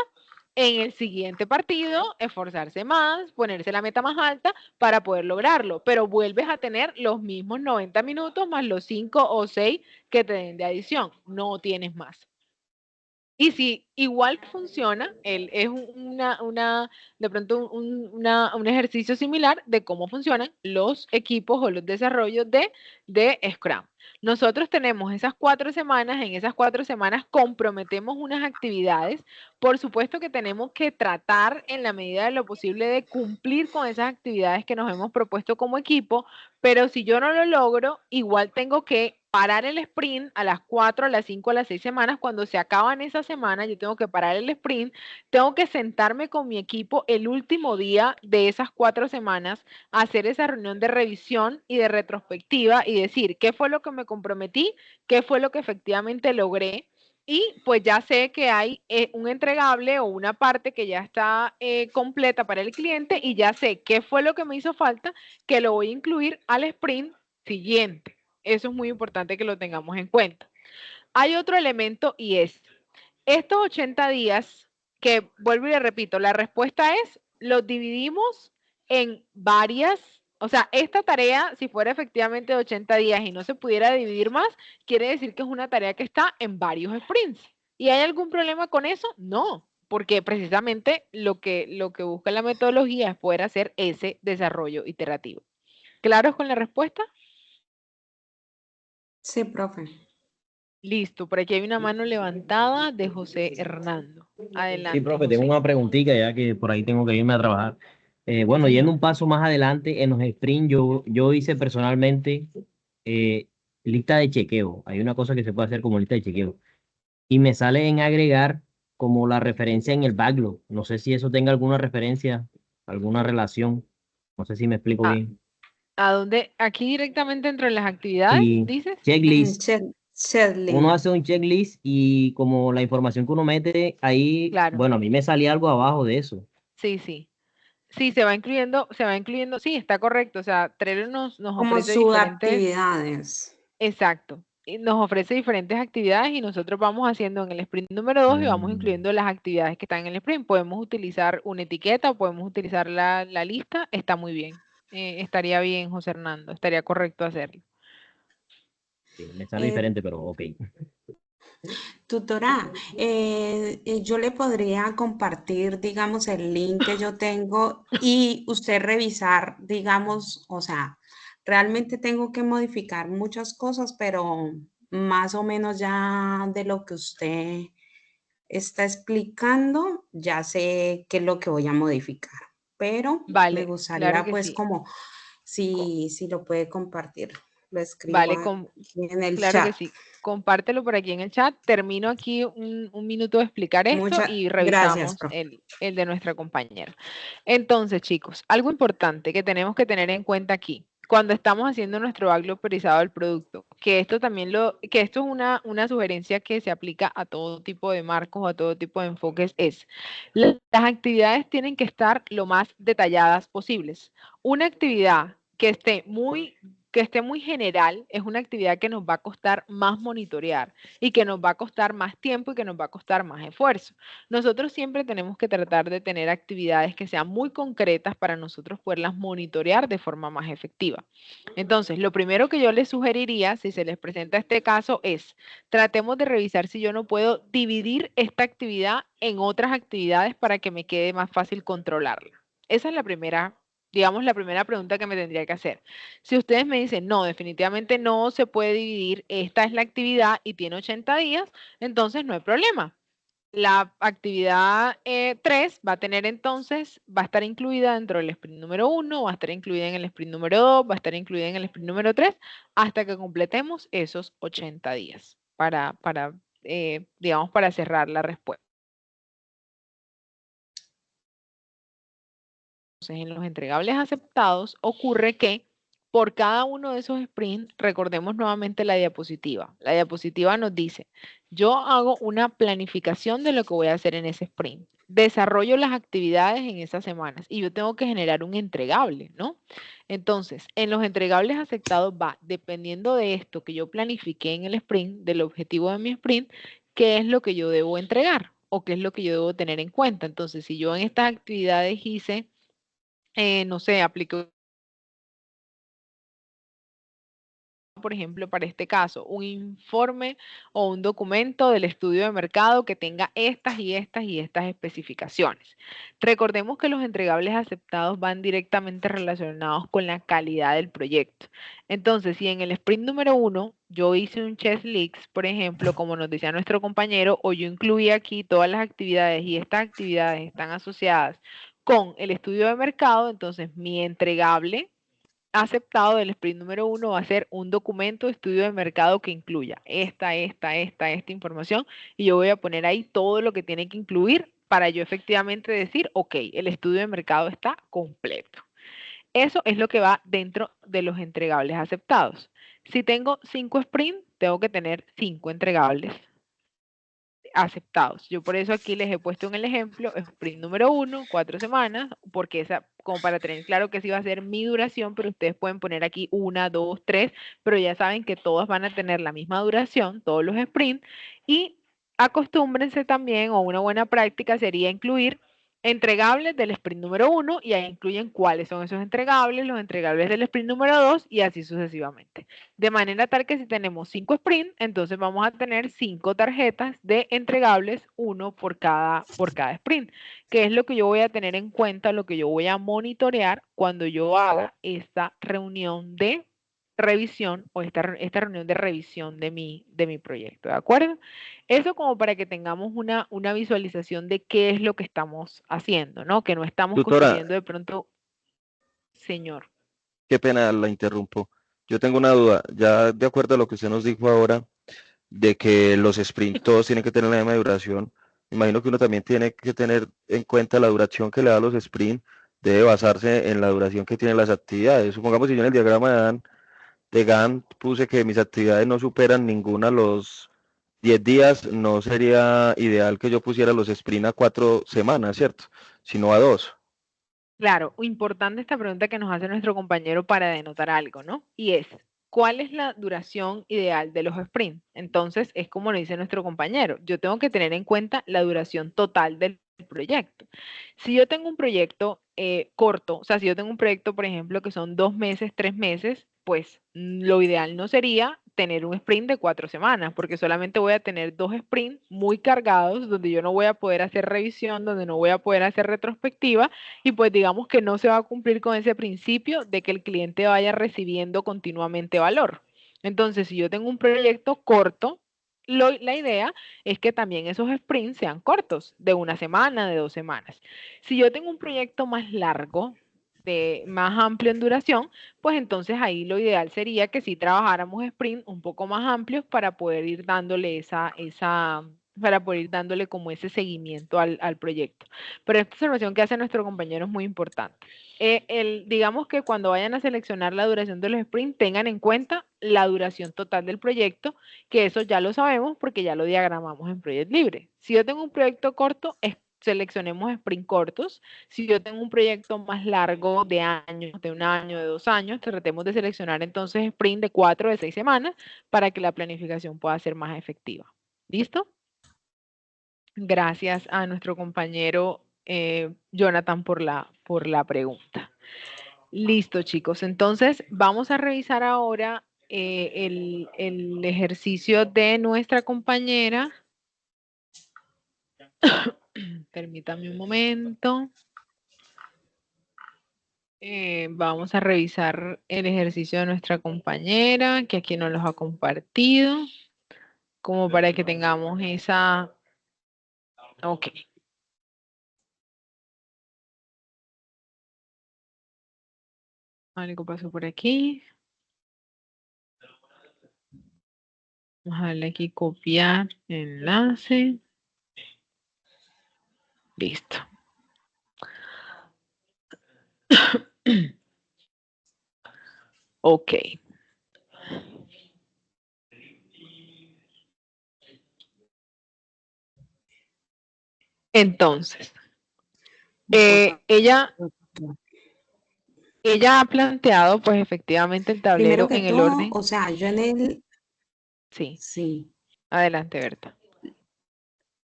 En el siguiente partido, esforzarse más, ponerse la meta más alta para poder lograrlo, pero vuelves a tener los mismos 90 minutos más los 5 o 6 que te den de adición, no tienes más. Y si igual funciona, es de pronto un ejercicio similar de cómo funcionan los equipos o los desarrollos de Scrum. Nosotros tenemos esas 4 semanas, en esas 4 semanas comprometemos unas actividades. Por supuesto que tenemos que tratar en la medida de lo posible de cumplir con esas actividades que nos hemos propuesto como equipo, pero si yo no lo logro, igual tengo que parar el sprint a las 4, a las 5, a las 6 semanas. Cuando se acaban esas semanas, yo tengo que parar el sprint, tengo que sentarme con mi equipo el último día de esas 4 semanas, hacer esa reunión de revisión y de retrospectiva y decir qué fue lo que me comprometí, qué fue lo que efectivamente logré. Y pues ya sé que hay un entregable o una parte que ya está completa para el cliente y ya sé qué fue lo que me hizo falta, que lo voy a incluir al sprint siguiente. Eso es muy importante que lo tengamos en cuenta. Hay otro elemento y es, estos 80 días, que vuelvo y le repito, la respuesta es, los dividimos en varias, o sea, esta tarea, si fuera efectivamente de 80 días y no se pudiera dividir más, quiere decir que es una tarea que está en varios sprints. ¿Y hay algún problema con eso? No, porque precisamente lo que busca la metodología es poder hacer ese desarrollo iterativo. ¿Claros con la respuesta? Sí, profe. Listo, por aquí hay una mano levantada de José Hernando. Sí, Adelante, profe, tengo José. una preguntita ya que por ahí tengo que irme a trabajar. Bueno, yendo un paso más adelante, en los sprints yo hice personalmente eh, lista de chequeo. Hay una cosa que se puede hacer como lista de chequeo. Y me sale en agregar como la referencia en el backlog. No sé si eso tenga alguna referencia, alguna relación. No sé si me explico Ah, bien. ¿a dónde? Aquí directamente dentro de las actividades, Sí, dices. En checklist. Uno Shetlin. hace un checklist y como la información que uno mete ahí, Claro, bueno, a mí me salía algo abajo de eso. sí, sí. Sí, se va incluyendo, sí, está correcto. O sea, Trello nos Como ofrece diferentes, subactividades. exacto, y nos ofrece diferentes actividades y nosotros vamos haciendo en el sprint número 2 y vamos Mm, incluyendo las actividades que están en el sprint. Podemos utilizar una etiqueta, podemos utilizar la lista, está muy bien. Estaría bien, José Hernando, estaría correcto hacerlo. sí, me sale Eh, diferente, pero ok. Tutora, yo le podría compartir, digamos, el link que yo tengo y usted revisar, digamos, o sea, realmente tengo que modificar muchas cosas, pero más o menos ya de lo que usted está explicando, ya sé qué es lo que voy a modificar, pero me Vale, claro gustaría que pues sí. como si lo puede compartir. Lo escribo Vale, aquí en el claro que chat. sí. Compártelo por aquí en el chat. Termino aquí un minuto de explicar esto Muchas y gracias, revisamos profe. el de nuestra compañera. Entonces, chicos, algo importante que tenemos que tener en cuenta aquí, cuando estamos haciendo nuestro backlog priorizado del producto, que esto también que esto es una sugerencia que se aplica a todo tipo de marcos, a todo tipo de enfoques, es las actividades tienen que estar lo más detalladas posibles. Una actividad que esté muy general es una actividad que nos va a costar más monitorear y que nos va a costar más tiempo y que nos va a costar más esfuerzo. Nosotros siempre tenemos que tratar de tener actividades que sean muy concretas para nosotros poderlas monitorear de forma más efectiva. Entonces, lo primero que yo les sugeriría, si se les presenta este caso, es tratemos de revisar si yo no puedo dividir esta actividad en otras actividades para que me quede más fácil controlarla. Esa es la primera, digamos, la primera pregunta que me tendría que hacer. Si ustedes me dicen, no, definitivamente no se puede dividir, esta es la actividad y tiene 80 días, entonces no hay problema. La actividad 3 va a tener entonces, va a estar incluida dentro del sprint número 1, va a estar incluida en el sprint número 2, va a estar incluida en el sprint número 3, hasta que completemos esos 80 días digamos, para cerrar la respuesta. Entonces, en los entregables aceptados ocurre que por cada uno de esos sprints, recordemos nuevamente la diapositiva. La diapositiva nos dice, yo hago una planificación de lo que voy a hacer en ese sprint. Desarrollo las actividades en esas semanas y yo tengo que generar un entregable, ¿no? Entonces, en los entregables aceptados va, dependiendo de esto que yo planifiqué en el sprint, del objetivo de mi sprint, qué es lo que yo debo entregar o qué es lo que yo debo tener en cuenta. Entonces, si yo en estas actividades hice no sé, apliqué, por ejemplo, para este caso, un informe o un documento del estudio de mercado que tenga estas y estas y estas especificaciones. Recordemos que los entregables aceptados van directamente relacionados con la calidad del proyecto. Entonces, si en el sprint número 1 yo hice un checklist, por ejemplo, como nos decía nuestro compañero, o yo incluí aquí todas las actividades y estas actividades están asociadas con el estudio de mercado, entonces mi entregable aceptado del sprint número 1 va a ser un documento de estudio de mercado que incluya esta información y yo voy a poner ahí todo lo que tiene que incluir para yo efectivamente decir, ok, el estudio de mercado está completo. Eso es lo que va dentro de los entregables aceptados. Si tengo 5 sprints, tengo que tener 5 entregables aceptados. Yo por eso aquí les he puesto en el ejemplo, sprint número 1, 4 semanas, porque esa, como para tener claro que sí va a ser mi duración, pero ustedes pueden poner aquí 1, 2, 3, pero ya saben que todos van a tener la misma duración, todos los sprints, y acostúmbrense también, o una buena práctica sería incluir entregables del sprint número 1 y ahí incluyen cuáles son esos entregables, los entregables del sprint número 2 y así sucesivamente. De manera tal que si tenemos 5 sprints, entonces vamos a tener 5 tarjetas de entregables, uno por cada sprint, que es lo que yo voy a tener en cuenta, lo que yo voy a monitorear cuando yo haga esta reunión de revisión o esta reunión de revisión de mi proyecto, ¿de acuerdo? Eso como para que tengamos una visualización de qué es lo que estamos haciendo, ¿no? Que no estamos Tutora, construyendo de pronto, señor. qué pena la interrumpo. Yo tengo una duda, ya de acuerdo a lo que usted nos dijo ahora, de que los sprints todos tienen que tener la misma duración. Imagino que uno también tiene que tener en cuenta la duración que le da a los sprints, debe basarse en la duración que tienen las actividades. Supongamos que yo en el diagrama de Gantt puse que mis actividades no superan ninguna los 10 días, no sería ideal que yo pusiera los sprints a 4 semanas, ¿cierto? Sino a 2. Claro, importante esta pregunta que nos hace nuestro compañero para denotar algo, ¿no? Y es, ¿cuál es la duración ideal de los sprints? Entonces, es como lo dice nuestro compañero, yo tengo que tener en cuenta la duración total del proyecto. Si yo tengo un proyecto corto, o sea, si yo tengo un proyecto, por ejemplo, que son 2 meses, 3 meses, pues lo ideal no sería tener un sprint de 4 semanas, porque solamente voy a tener 2 sprints muy cargados, donde yo no voy a poder hacer revisión, donde no voy a poder hacer retrospectiva, y pues digamos que no se va a cumplir con ese principio de que el cliente vaya recibiendo continuamente valor. Entonces, si yo tengo un proyecto corto, la idea es que también esos sprints sean cortos, de 1 semana, de 2 semanas. Si yo tengo un proyecto más largo, más amplio en duración, pues entonces ahí lo ideal sería que sí trabajáramos sprint un poco más amplios para poder ir dándole para poder ir dándole como ese seguimiento al proyecto. Pero esta observación que hace nuestro compañero es muy importante. Digamos que cuando vayan a seleccionar la duración de los sprints, tengan en cuenta la duración total del proyecto, que eso ya lo sabemos porque ya lo diagramamos en Project Libre. Si yo tengo un proyecto corto, seleccionemos sprint cortos. Si yo tengo un proyecto más largo de años, de 1 año, de 2 años, tratemos de seleccionar entonces sprint de 4, de 6 semanas para que la planificación pueda ser más efectiva. ¿Listo? Gracias a nuestro compañero Jonathan por la pregunta. Listo, chicos. Entonces, vamos a revisar ahora el ejercicio de nuestra compañera. Permítame un momento. Vamos a revisar el ejercicio de nuestra compañera, que aquí nos los ha compartido, como para que tengamos esa... Ok. Algo pasó por aquí. Vamos a darle aquí copiar enlace. Listo. Ok. Entonces, ella ha planteado, pues efectivamente, el tablero Primero que en el todo, orden. o sea, yo en el... Sí. Sí. Adelante, Berta.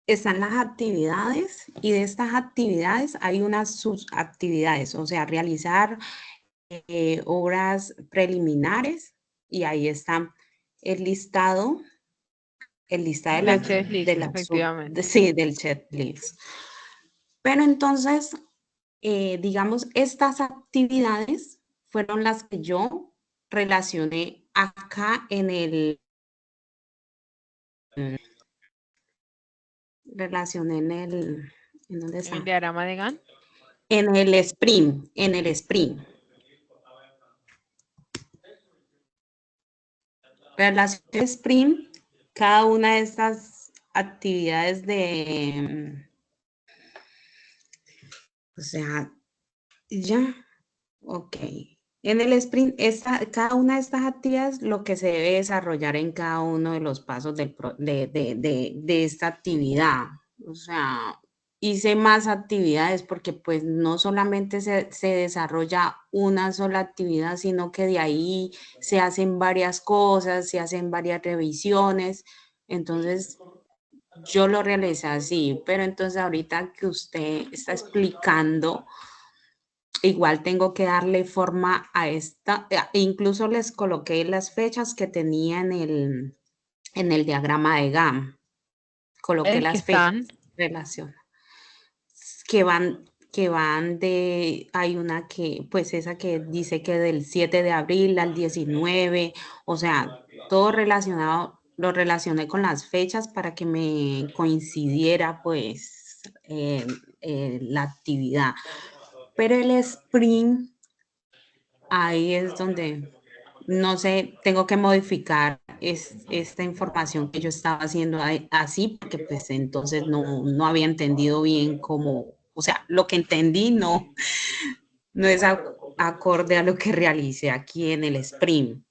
Están las actividades y de estas actividades hay unas subactividades, o sea, realizar obras preliminares y ahí está el listado Del checklist, efectivamente. sí, del checklist. Pero entonces, digamos, estas actividades fueron las que yo relacioné acá en el ¿en dónde está? El diagrama de Gantt. En el sprint, Relación sprint, cada una de estas actividades o sea, ya, ok. En el sprint, cada una de estas actividades, lo que se debe desarrollar en cada uno de los pasos de esta actividad. O sea, hice más actividades porque pues no solamente se desarrolla una sola actividad, sino que de ahí se hacen varias cosas, se hacen varias revisiones. Entonces, yo lo realicé así, pero entonces ahorita que usted está explicando, igual tengo que darle forma a esta, incluso les coloqué las fechas que tenía en el diagrama de Gantt. Coloqué Es que las fechas están. relación que van hay una que, pues esa que dice que del 7 de abril al 19, o sea, todo relacionado, lo relacioné con las fechas para que me coincidiera, pues, la actividad. Pero el sprint, ahí es donde, no sé, tengo que modificar esta información que yo estaba haciendo así, porque pues entonces no había entendido bien cómo, o sea, lo que entendí no es acorde a lo que realicé aquí en el sprint,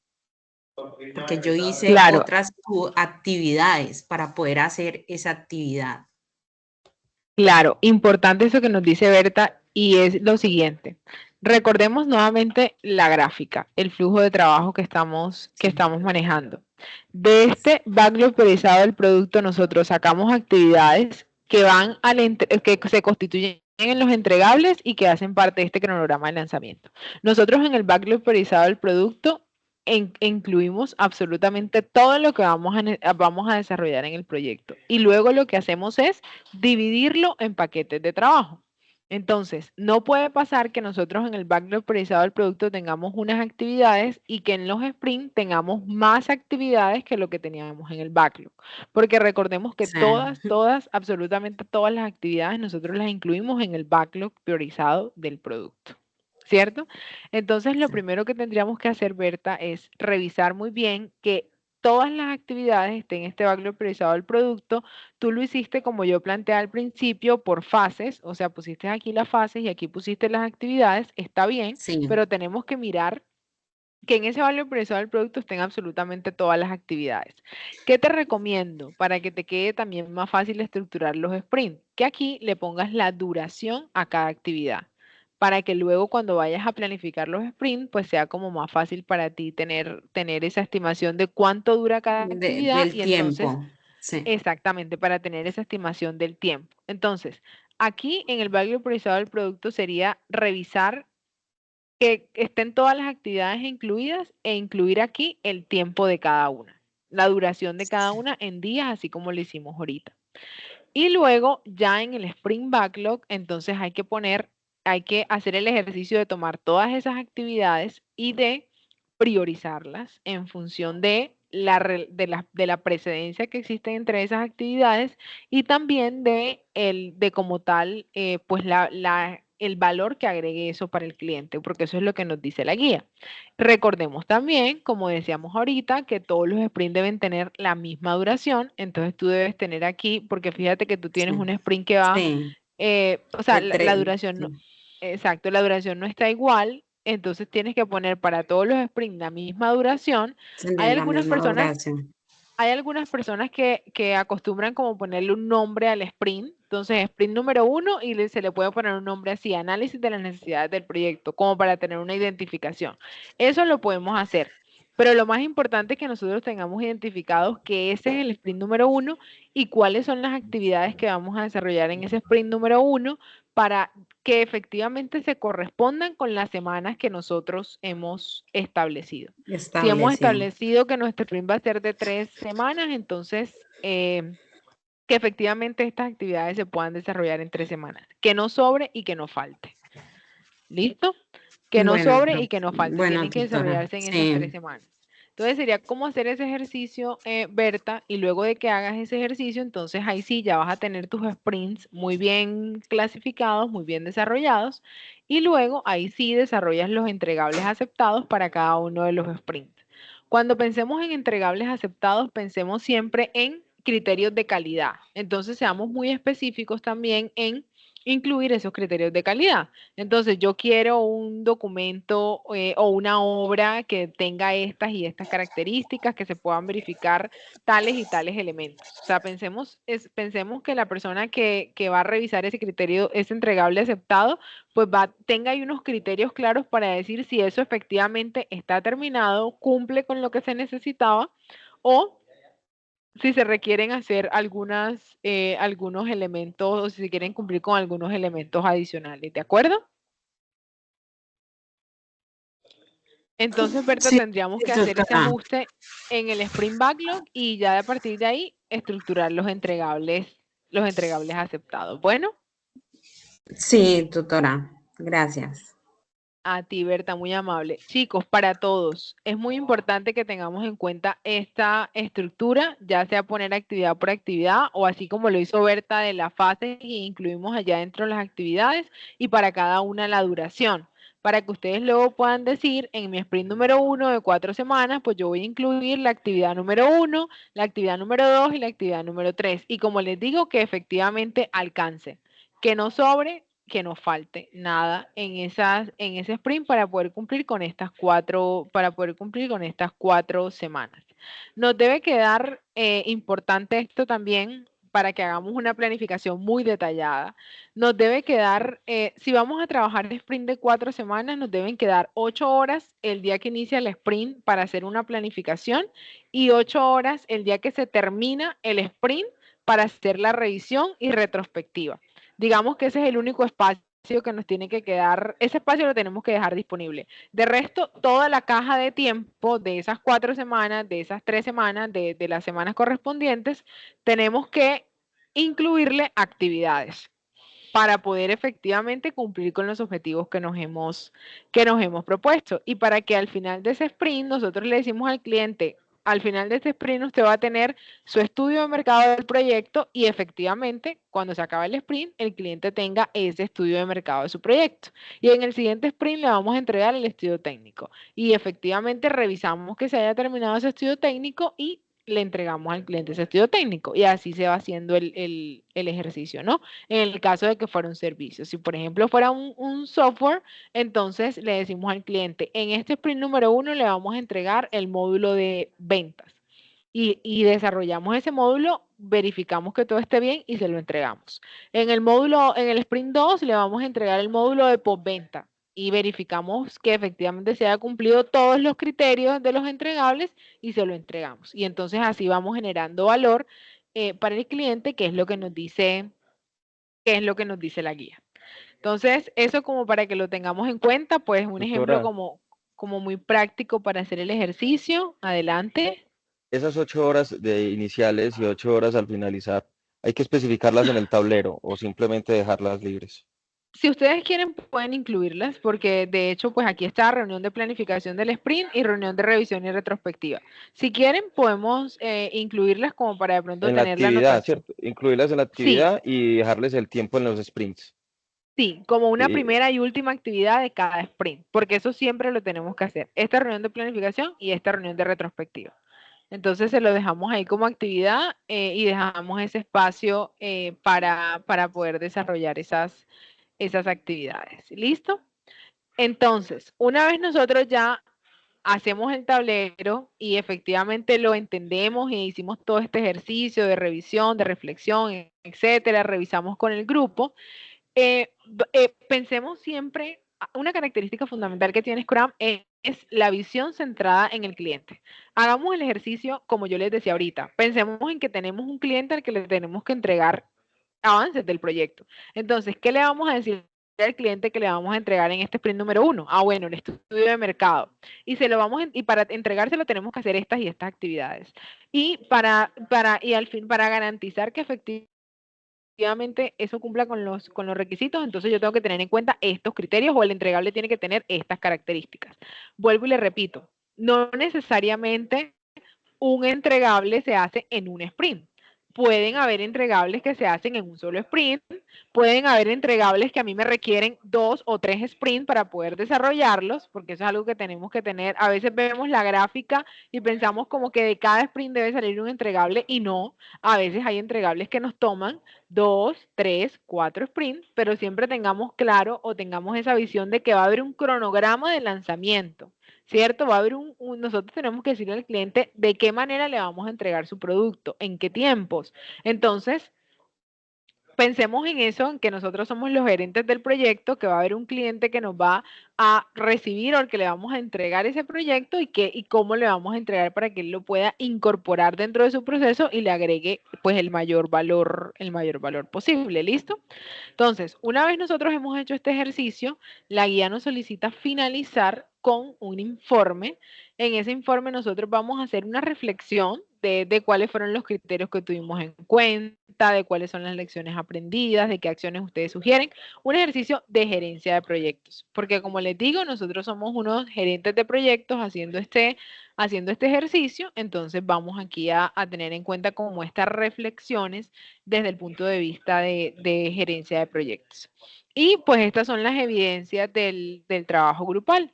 porque yo hice Claro, otras actividades para poder hacer esa actividad. claro, importante eso que nos dice Berta y es lo siguiente. Recordemos nuevamente la gráfica, el flujo de trabajo que estamos manejando. De este backlog priorizado del producto nosotros sacamos actividades que van que se constituyen en los entregables y que hacen parte de este cronograma de lanzamiento. Nosotros en el backlog priorizado del producto incluimos absolutamente todo lo que vamos a desarrollar en el proyecto. Y luego lo que hacemos es dividirlo en paquetes de trabajo. Entonces, no puede pasar que nosotros en el backlog priorizado del producto tengamos unas actividades y que en los sprints tengamos más actividades que lo que teníamos en el backlog. Porque recordemos que Sí. absolutamente todas las actividades nosotros las incluimos en el backlog priorizado del producto. ¿cierto? Entonces, lo primero que tendríamos que hacer, Berta, es revisar muy bien que todas las actividades estén en este backlog priorizado del producto. Tú lo hiciste como yo planteé al principio por fases, o sea, pusiste aquí las fases y aquí pusiste las actividades, está bien, Sí, pero tenemos que mirar que en ese valor priorizado del producto estén absolutamente todas las actividades. ¿Qué te recomiendo para que te quede también más fácil estructurar los sprints? Que aquí le pongas la duración a cada actividad, para que luego cuando vayas a planificar los sprints, pues sea como más fácil para ti tener esa estimación de cuánto dura cada actividad del y entonces, tiempo. Sí, exactamente, para tener esa estimación del tiempo. Entonces, aquí en el valor priorizado del producto sería revisar que estén todas las actividades incluidas e incluir aquí el tiempo de cada una, la duración de cada una en días, así como lo hicimos ahorita. Y luego ya en el Sprint Backlog, entonces hay que hacer el ejercicio de tomar todas esas actividades y de priorizarlas en función de la precedencia que existe entre esas actividades y también de como tal, pues el valor que agregue eso para el cliente, porque eso es lo que nos dice la guía. Recordemos también, como decíamos ahorita, que todos los sprints deben tener la misma duración, entonces tú debes tener aquí, porque fíjate que tú tienes un sí, sprint que va, sí. o sea, De la tres, duración no, sí. exacto, la duración no está igual, entonces tienes que poner para todos los sprints la misma duración. Hay Tener la algunas misma personas duración. hay algunas personas que acostumbran como ponerle un nombre al sprint. Entonces, sprint número 1 y se le puede poner un nombre así, análisis de las necesidades del proyecto, como para tener una identificación. Eso lo podemos hacer. Pero lo más importante es que nosotros tengamos identificados que ese es el sprint número 1 y cuáles son las actividades que vamos a desarrollar en ese sprint número 1 para que efectivamente se correspondan con las semanas que nosotros hemos establecido. Si hemos Establecido. establecido que nuestro sprint va a ser de 3 semanas, entonces que efectivamente estas actividades se puedan desarrollar en 3 semanas. Que no sobre y que no falte. ¿Listo? Que no sobre y que no falte. Bueno, Tienen que tutora. desarrollarse en esas Sí, 3 semanas. Entonces sería como hacer ese ejercicio, Berta, y luego de que hagas ese ejercicio, entonces ahí sí ya vas a tener tus sprints muy bien clasificados, muy bien desarrollados, y luego ahí sí desarrollas los entregables aceptados para cada uno de los sprints. Cuando pensemos en entregables aceptados, pensemos siempre en criterios de calidad. Entonces seamos muy específicos también en incluir esos criterios de calidad. Entonces, yo quiero un documento o una obra que tenga estas y estas características, que se puedan verificar tales y tales elementos. O sea, pensemos que la persona que va a revisar ese criterio, ese entregable aceptado, pues tenga ahí unos criterios claros para decir si eso efectivamente está terminado, cumple con lo que se necesitaba o si se requieren hacer algunos elementos o si se quieren cumplir con algunos elementos adicionales, ¿de acuerdo? Entonces, Berta, sí, tendríamos que hacer ese tutora. ajuste en el Sprint Backlog y ya a partir de ahí estructurar los entregables aceptados. Bueno, Sí, tutora. Gracias. a ti, Berta, muy amable. Chicos, para todos, es muy importante que tengamos en cuenta esta estructura, ya sea poner actividad por actividad o así como lo hizo Berta de la fase y incluimos allá dentro las actividades y para cada una la duración. Para que ustedes luego puedan decir, en mi sprint número 1 de 4 semanas, pues yo voy a incluir la actividad número 1, la actividad número 2 y la actividad número 3. Y como les digo, que efectivamente alcance, que no sobre, que no falte nada en ese sprint para poder cumplir con estas 4 semanas. Nos debe quedar importante esto también para que hagamos una planificación muy detallada. Nos debe quedar, si vamos a trabajar el sprint de 4 semanas, nos deben quedar 8 horas el día que inicia el sprint para hacer una planificación y 8 horas el día que se termina el sprint para hacer la revisión y retrospectiva. Digamos que ese es el único espacio que nos tiene que quedar, ese espacio lo tenemos que dejar disponible. De resto, toda la caja de tiempo de esas 4 semanas, de esas 3 semanas, de las semanas correspondientes, tenemos que incluirle actividades para poder efectivamente cumplir con los objetivos que nos hemos propuesto. Y para que al final de ese sprint nosotros le decimos al cliente, al final de este sprint usted va a tener su estudio de mercado del proyecto y efectivamente cuando se acaba el sprint el cliente tenga ese estudio de mercado de su proyecto. Y en el siguiente sprint le vamos a entregar el estudio técnico y efectivamente revisamos que se haya terminado ese estudio técnico y le entregamos al cliente ese estudio técnico y así se va haciendo el ejercicio, ¿no? En el caso de que fuera un servicio. Si por ejemplo fuera un software, entonces le decimos al cliente, en este sprint número 1 le vamos a entregar el módulo de ventas y desarrollamos ese módulo, verificamos que todo esté bien y se lo entregamos. En el sprint 2 le vamos a entregar el módulo de postventa y verificamos que efectivamente se haya cumplido todos los criterios de los entregables y se lo entregamos. Y entonces así vamos generando valor para el cliente, que es lo que nos dice, la guía. Entonces, eso como para que lo tengamos en cuenta, pues un ejemplo Doctora, como muy práctico para hacer el ejercicio. Adelante. esas 8 horas de iniciales y 8 horas al finalizar, ¿hay que especificarlas en el tablero o simplemente dejarlas libres? Si ustedes quieren, pueden incluirlas, porque de hecho, pues aquí está reunión de planificación del sprint y reunión de revisión y retrospectiva. Si quieren, podemos incluirlas como para de pronto En la tener la actividad, anotación. ¿cierto? Incluirlas en la Sí, actividad y dejarles el tiempo en los sprints. sí, como una Sí, primera y última actividad de cada sprint, porque eso siempre lo tenemos que hacer. Esta reunión de planificación y esta reunión de retrospectiva. Entonces se lo dejamos ahí como actividad y dejamos ese espacio para poder desarrollar esas actividades. ¿Listo? Entonces, una vez nosotros ya hacemos el tablero y efectivamente lo entendemos y hicimos todo este ejercicio de revisión, de reflexión, etcétera, revisamos con el grupo, pensemos siempre, una característica fundamental que tiene Scrum es la visión centrada en el cliente. Hagamos el ejercicio como yo les decía ahorita. Pensemos en que tenemos un cliente al que le tenemos que entregar avances del proyecto. Entonces, ¿qué le vamos a decir al cliente que le vamos a entregar en este sprint número 1? Bueno, el estudio de mercado. Y para entregárselo tenemos que hacer estas y estas actividades. Y para garantizar que efectivamente eso cumpla con los requisitos, entonces yo tengo que tener en cuenta estos criterios o el entregable tiene que tener estas características. Vuelvo y le repito, no necesariamente un entregable se hace en un sprint. Pueden haber entregables que se hacen en un solo sprint, pueden haber entregables que a mí me requieren 2 o 3 sprints para poder desarrollarlos, porque eso es algo que tenemos que tener. A veces vemos la gráfica y pensamos como que de cada sprint debe salir un entregable y no. A veces hay entregables que nos toman 2, 3, 4 sprints, pero siempre tengamos claro o tengamos esa visión de que va a haber un cronograma de lanzamiento. ¿Cierto? Va a haber nosotros tenemos que decirle al cliente de qué manera le vamos a entregar su producto, en qué tiempos. Entonces, pensemos en eso, en que nosotros somos los gerentes del proyecto, que va a haber un cliente que nos va a recibir o al que le vamos a entregar ese proyecto y cómo le vamos a entregar para que él lo pueda incorporar dentro de su proceso y le agregue pues el mayor valor posible. ¿Listo? Entonces, una vez nosotros hemos hecho este ejercicio, la guía nos solicita finalizar con un informe. En ese informe nosotros vamos a hacer una reflexión de cuáles fueron los criterios que tuvimos en cuenta, de cuáles son las lecciones aprendidas, de qué acciones ustedes sugieren. Un ejercicio de gerencia de proyectos, porque como les digo, nosotros somos unos gerentes de proyectos haciendo este ejercicio, entonces vamos aquí a tener en cuenta como estas reflexiones desde el punto de vista de gerencia de proyectos. Y pues estas son las evidencias del trabajo grupal.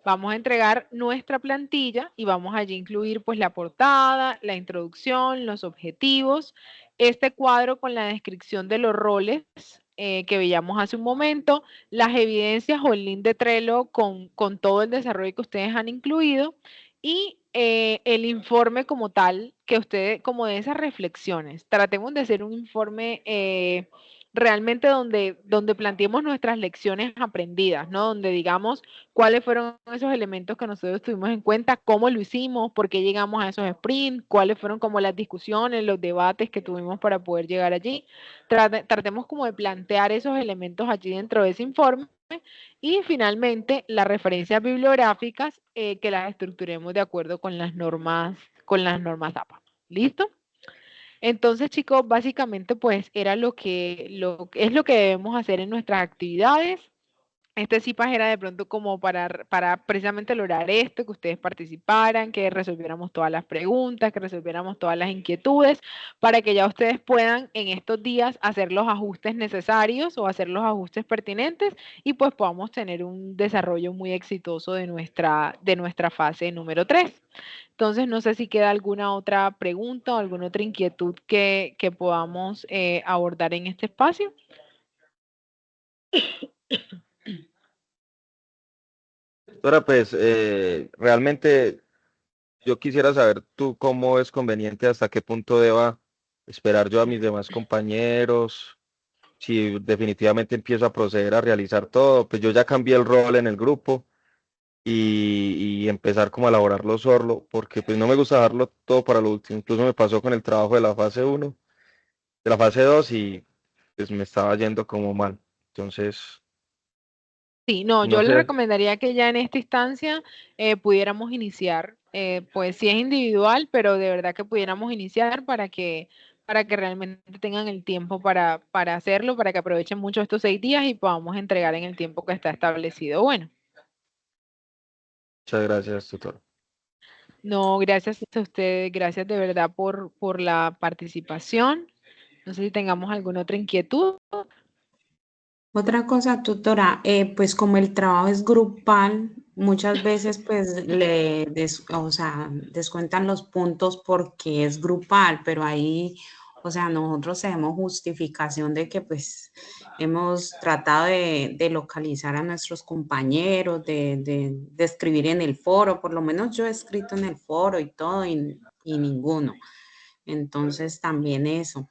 Vamos a entregar nuestra plantilla y vamos allí a incluir pues la portada, la introducción, los objetivos, este cuadro con la descripción de los roles que veíamos hace un momento, las evidencias o el link de Trello con todo el desarrollo que ustedes han incluido y el informe como tal, que ustedes, como de esas reflexiones, tratemos de hacer un informe realmente donde planteemos nuestras lecciones aprendidas, ¿no? Donde digamos cuáles fueron esos elementos que nosotros tuvimos en cuenta, cómo lo hicimos, por qué llegamos a esos sprints, cuáles fueron como las discusiones, los debates que tuvimos para poder llegar allí. Tratemos como de plantear esos elementos allí dentro de ese informe y finalmente las referencias bibliográficas que las estructuremos de acuerdo con las normas APA. ¿Listo? Entonces, chicos, básicamente pues era es lo que debemos hacer en nuestras actividades. Este CIPAS era de pronto como para precisamente lograr esto, que ustedes participaran, que resolviéramos todas las preguntas, que resolviéramos todas las inquietudes, para que ya ustedes puedan en estos días hacer los ajustes necesarios o hacer los ajustes pertinentes y pues podamos tener un desarrollo muy exitoso de nuestra fase número 3. Entonces, no sé si queda alguna otra pregunta o alguna otra inquietud que podamos abordar en este espacio. Doctora, pues realmente yo quisiera saber tú cómo es conveniente, hasta qué punto deba esperar yo a mis demás compañeros, si definitivamente empiezo a proceder a realizar todo, pues yo ya cambié el rol en el grupo y empezar como a elaborarlo solo, porque pues no me gusta dejarlo todo para lo último. Incluso me pasó con el trabajo de la fase 1, de la fase 2 y pues me estaba yendo como mal. Entonces, Sí, no, no yo le sé, recomendaría que ya en esta instancia pudiéramos iniciar, pues sí es individual, pero de verdad que pudiéramos iniciar para que realmente tengan el tiempo para hacerlo, para que aprovechen mucho estos 6 días y podamos entregar en el tiempo que está establecido. Bueno, muchas gracias, tutor. no, gracias a ustedes, gracias de verdad por la participación. No sé si tengamos alguna otra inquietud. Otra cosa, tutora, pues como el trabajo es grupal, muchas veces pues o sea, descuentan los puntos porque es grupal, pero ahí, o sea, nosotros tenemos justificación de que pues hemos tratado de localizar a nuestros compañeros, de escribir en el foro, por lo menos yo he escrito en el foro y todo y ninguno. Entonces también eso.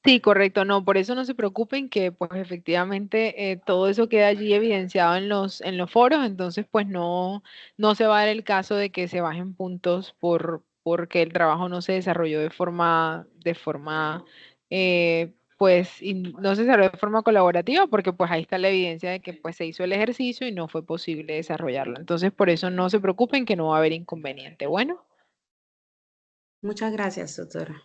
Sí, correcto, no, por eso no se preocupen que pues efectivamente todo eso queda allí evidenciado en los foros, entonces pues no se va a dar el caso de que se bajen puntos porque el trabajo no se desarrolló no se desarrolló de forma colaborativa porque pues ahí está la evidencia de que pues se hizo el ejercicio y no fue posible desarrollarlo. Entonces por eso no se preocupen que no va a haber inconveniente. Bueno. Muchas gracias, tutora.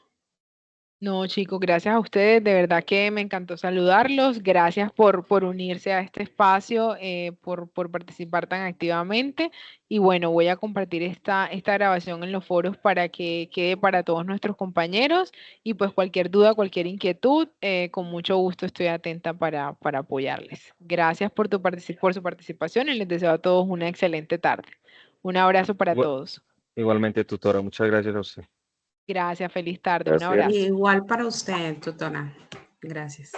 No, chicos, gracias a ustedes. De verdad que me encantó saludarlos. Gracias por unirse a este espacio, por participar tan activamente. Y bueno, voy a compartir esta grabación en los foros para que quede para todos nuestros compañeros. Y pues cualquier duda, cualquier inquietud, con mucho gusto estoy atenta para apoyarles. Gracias por su participación y les deseo a todos una excelente tarde. Un abrazo para Igual- todos. Igualmente, tutora, muchas gracias a usted. Gracias, feliz tarde. Un Gracias. abrazo. Igual para usted, tutora. Gracias.